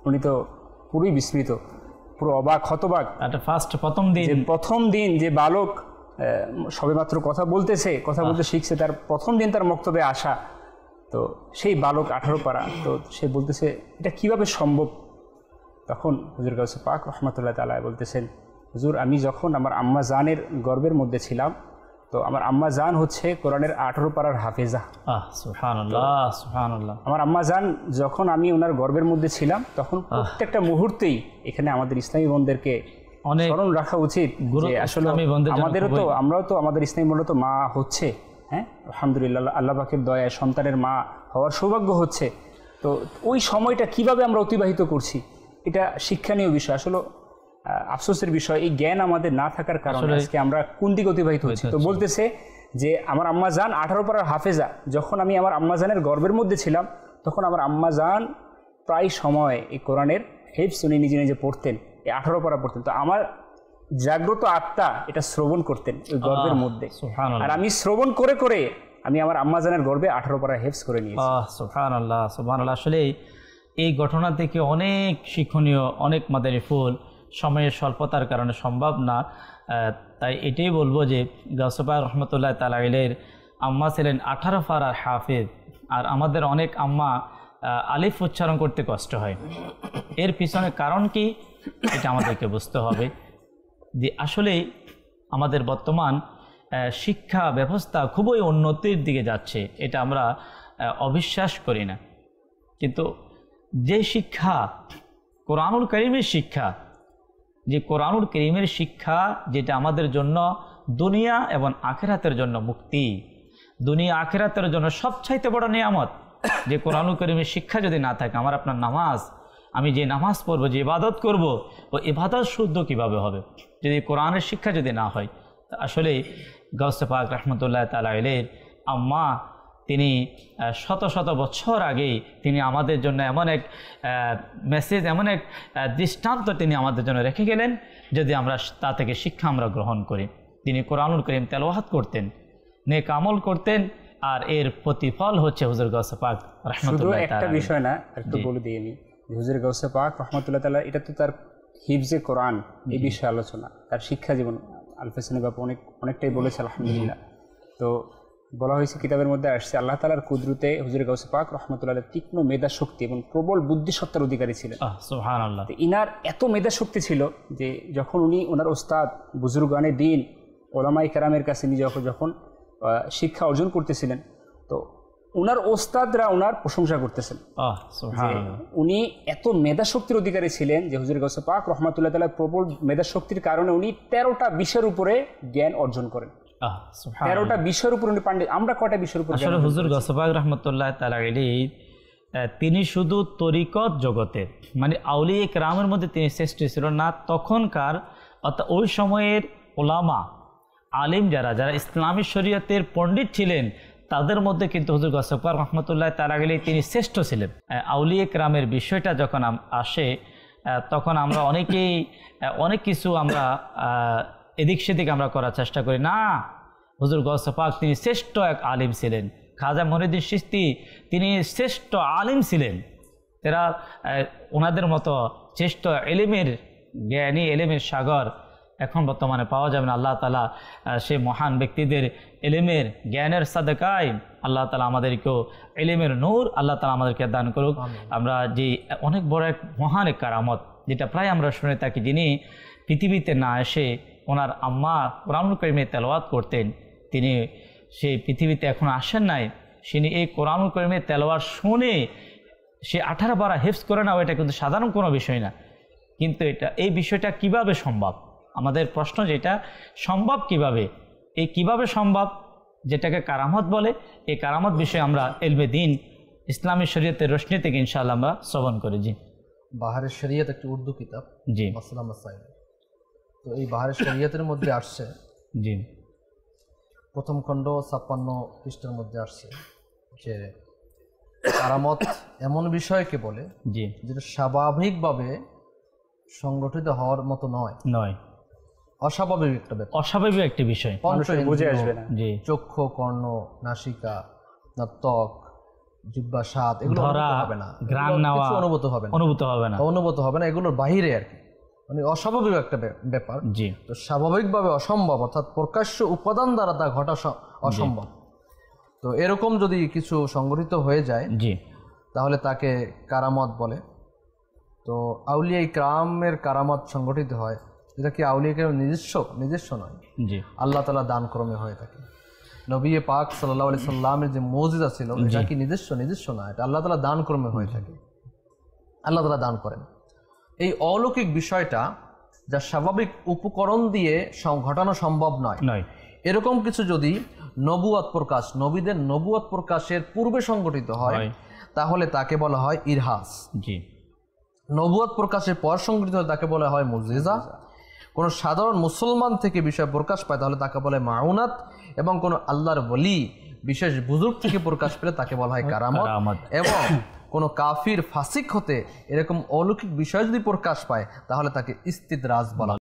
H: উনি তো পুরোই বিস্মিত, পুরো অবাক হতবাক। প্রথম দিন যে বালক সবেমাত্র কথা বলতে শিখছে, তার প্রথম দিন তার মক্তবে আসা, তো সেই বালক 18 পারা, তো সে বলতেছে এটা কিভাবে সম্ভব? তখন হুজুর গাউস পাক রহমতুল্লাহ তাআলা বলতেছেন, হুজুর আমি যখন আমার আম্মা জানের গর্ভের মধ্যে ছিলাম, তো আমার আম্মা জান হচ্ছে কোরআনের 18 পারার হাফেজা।
A: সুবহানাল্লাহ, সুবহানাল্লাহ।
H: আমার আম্মা জান যখন আমি ওনার গর্ভের মধ্যে ছিলাম, তখন প্রত্যেকটা মুহূর্তেই এখানে আমাদের ইসলামী বোনদেরকে স্মরণ রাখা উচিত যে আসলে আমরাও তো আমাদের ইসলামী বোনরা তো মা হচ্ছে, হ্যাঁ আলহামদুলিল্লাহ, আল্লাহ পাকের দয়ায় সন্তানের মা হওয়ার সৌভাগ্য হচ্ছে। তো ওই সময়টা কিভাবে আমরা অতিবাহিত করছি, এটা শিক্ষণীয় বিষয়। আসলে আফসোসের বিষয়, এই জ্ঞান আমাদের না থাকার কারণে আজকে আমরা কোন দিকে অতিবাহিত হচ্ছি। তো বলতেছে যে আমার আম্মা জান 18 পারার হাফেজা, যখন আমি আমার আম্মা জানের গর্ভের মধ্যে ছিলাম, তখন আমার আম্মা জান প্রায় সময় এই কোরআনের হিফজ উনি নিজে নিজে পড়তেন, এই 18 পারা পড়তেন। তো আমার জাগ্রত আত্মা এটা শ্রবণ করতেন ওই গর্ভের মধ্যে, আর আমি শ্রবণ করে করে আমি আমার আম্মা জানের গর্ভে 18 পারা হিফজ করে নিয়েছি।
A: সুবহানাল্লাহ, সুবহানাল্লাহ। আসলে এই ঘটনা থেকে অনেক শিক্ষণীয়, অনেক মাদারী ফুল সময়ের স্বল্পতার কারণে সম্ভব না। তাই এটাই বলবো যে গাউস পাক রহমতুল্লাহ তাআলা আলাইহির আম্মা ছিলেন 18 পারার হাফেজ, আর আমাদের অনেক আম্মা আলিফ উচ্চারণ করতে কষ্ট হয়। এর পিছনে কারণ কি, এটা আমাদেরকে বুঝতে হবে যে আসলে আমাদের বর্তমান শিক্ষা ব্যবস্থা খুবই উন্নতির দিকে যাচ্ছে, এটা আমরা অবিশ্বাস করি না। কিন্তু যে শিক্ষা কোরআনুল কারীমের শিক্ষা, যে কোরআনুল কারীমের শিক্ষা যেটা আমাদের জন্য দুনিয়া এবং আখিরাতের জন্য মুক্তি, দুনিয়া আখিরাতের জন্য সবচাইতে বড় নিয়ামত, যে কোরআনুল কারীমের শিক্ষা যদি না থাকে, আমার আপনার নামাজ, আমি যে নামাজ পড়বো, যে ইবাদত করব, ও ইবাদত শুদ্ধ কিভাবে হবে যদি কোরআনের শিক্ষা যদি না হয়? আসলে গাউসে পাক রহমতুল্লাহ তাআলা আলাইহির আম্মা তিনি শত শত বছর আগেই তিনি আমাদের জন্য এমন এক মেসেজ, এমন এক দৃষ্টান্ত তিনি আমাদের জন্য রেখে গেলেন, যদি আমরা তা থেকে শিক্ষা আমরা গ্রহণ করি। তিনি কোরআনুল কারীম তেলাওয়াত করতেন, নেক আমল করতেন, আর এর প্রতিফল হচ্ছে হুজুর গাউসে পাক রহমতুল্লাহ তাআলা।
H: একটা বিষয় না, একটু বলে দিই আমি, হুজুর গাউসে পাক রহমতুল্লাহ তাআলা, এটা তো তার হিফজে কোরআন এই বিষয়ে আলোচনা, তার শিক্ষা জীবন আলফাসানি বাপু অনেকটাই বলেছে আলহামদুলিল্লাহ। তো বলা হয়েছে কিতাবের মধ্যে আসছে, আল্লাহ তাআলার কুদরতে হুজুর গাউসে পাক রহমতুল্লাহ তীক্ষ্ণ মেধা শক্তি এবং প্রবল বুদ্ধিসত্তার অধিকারী ছিলেন।
A: সুবহানাল্লাহ।
H: ইনার এত মেধা শক্তি ছিল যে যখন উনি ওনার ওস্তাদ বুজুর্গানে দিন ওলামাই কেরামের কাছে নিজে যখন শিক্ষা অর্জন করতেছিলেন, তো ওনার ওস্তাদরা ওনার প্রশংসা করতেছেন। উনি এত মেধা শক্তির অধিকারী ছিলেন যে হুজুর গাউসে পাক রহমতুল্লাহ তাআলা প্রবল মেধা শক্তির কারণে উনি 13টা বিষয়ের উপরে জ্ঞান অর্জন করেন। 13টা বিষয়ের উপর উনি পাণ্ডিত। আমরা কয়টা বিষয়ের উপর?
A: আসলে হুজুর গাউসে পাক রহমতুল্লাহ তাআলা আলাইহি তিনি শুধু তরিকত জগতে, মানে আউলিয়া কেরামের মধ্যে তিনি শ্রেষ্ঠ ছিল না, তখনকার অর্থাৎ ওই সময়ের ওলামা আলিম যারা ইসলামী শরীয়তের পণ্ডিত ছিলেন, তাদের মধ্যে কিন্তু হুজুর গাউসে পাক রহমতুল্লাহ তাআলা আলাইহি তিনি শ্রেষ্ঠ ছিলেন। আউলিয়া কেরামের বিষয়টা যখন আসে, তখন আমরা অনেকেই অনেক কিছু আমরা এদিক সেদিক আমরা করার চেষ্টা করি। না, হুজুর গাউসে পাক তিনি শ্রেষ্ঠ এক আলিম ছিলেন। খাজা মঈনুদ্দিন চিশতি তিনি শ্রেষ্ঠ আলিম ছিলেন। তারা ওনাদের মতো শ্রেষ্ঠ এলিমের জ্ঞানী, এলিমের সাগর এখন বর্তমানে পাওয়া যাবে না। আল্লাহ তাআলা সেই মহান ব্যক্তিদের এলিমের জ্ঞানের সাদকায় আল্লাহ তাআলা আমাদেরকেও এলিমের নূর আল্লাহ তাআলা আমাদেরকে দান করুক। আমরা যে অনেক বড় এক মহান এক কারামত, যেটা প্রায় আমরা শুনে থাকি, যিনি পৃথিবীতে না এসে ওনার আম্মা কোরআনুল কারীমে তেলাওয়াত করতেন, তিনি সেই পৃথিবীতে এখন আসেন নাই, তিনি এই কোরআনুল কারীমে তেলাওয়াত শুনে সে 18 পারা হিফজ করে না, এটা কিন্তু সাধারণ কোনো বিষয় না। কিন্তু এই বিষয়টা কিভাবে সম্ভব? আমাদের প্রশ্ন যেটা, সম্ভব কিভাবে? এই কিভাবে সম্ভব, যেটাকে কারামত বলে, এই কারামত বিষয়ে আমরা ইলমে দ্বীন ইসলামী শরীয়তের রোশনি থেকে ইনশাআল্লাহ আমরা শ্রবণ করি। জি,
C: বাহারে শরীয়ত একটি উর্দু কিতাব।
A: জি,
C: মাসলা মাসাইল। তো এই বাহারে শরীয়তের মধ্যে আসছে,
A: জি,
C: প্রথম খণ্ড 56 পৃষ্ঠার মধ্যে আসছে যে কারামত এমন বিষয়কে বলে
A: জি,
C: যেটা স্বাভাবিকভাবে সংগঠিত হওয়ার মতো নয়, অস্বাভাবিক একটা ব্যাপার,
A: অস্বাভাবিক একটি বিষয়,
H: বুঝে আসবে না।
A: জি,
C: চক্ষু, কর্ণ, নাসিকা, ত্বক, জিহ্বা, স্বাদ, এগুলো হবে না,
A: ঘ্রাণ নেওয়া
C: অনুভূত হবে না, এগুলোর বাহিরে আর কি, মানে অস্বাভাবিক একটা ব্যাপার।
A: জি,
C: তো স্বাভাবিকভাবে অসম্ভব, অর্থাৎ প্রকাশ্য উপাদান দ্বারা তা ঘটা অসম্ভব। তো এরকম যদি কিছু সংগঠিত হয়ে যায়,
A: জি,
C: তাহলে তাকে কারামত বলে। তো আউলিয়া ইকরামের কারামত সংগঠিত হয়, যেটা কি আউলিয়া ইকরামের নিজস্ব নয়,
A: জি,
C: আল্লাহ তাআলা দান ক্রমে হয়ে থাকে। নবী পাক সাল্লাল্লাহু আলাইহি সাল্লামের যে মুজিজা ছিল, এটা কি নিজস্ব না, এটা আল্লাহ তাআলা দান ক্রমে হয়ে থাকে, আল্লাহ তাআলা দান করেন। এই অলৌকিক বিষয়টা যা স্বাভাবিক উপকরণ দিয়ে ঘটানো সম্ভব নয়, এরকম কিছু যদি নবুয়াত প্রকাশ, নবীদের নবুয়াত প্রকাশের পূর্বে সংগঠিত হয়, তাহলে তাকে বলা হয় ইরহাস।
A: জি,
C: নবুয়াত প্রকাশের পর সংগঠিত হলে তাকে বলা হয় মুজিজা। কোন সাধারণ মুসলমান থেকে বিষয় প্রকাশ পায় তাহলে তাকে বলে মাউনাত, এবং কোন আল্লাহর ওলি বিশেষ বুজুর্গ থেকে প্রকাশ পেলে তাকে বলা হয় কারামত। এবং কোন কাফির ফাসিক হতে এরকম অলৌকিক বিষয় যদি প্রকাশ পায় তাহলে তাকে ইস্তিদরাজ বলা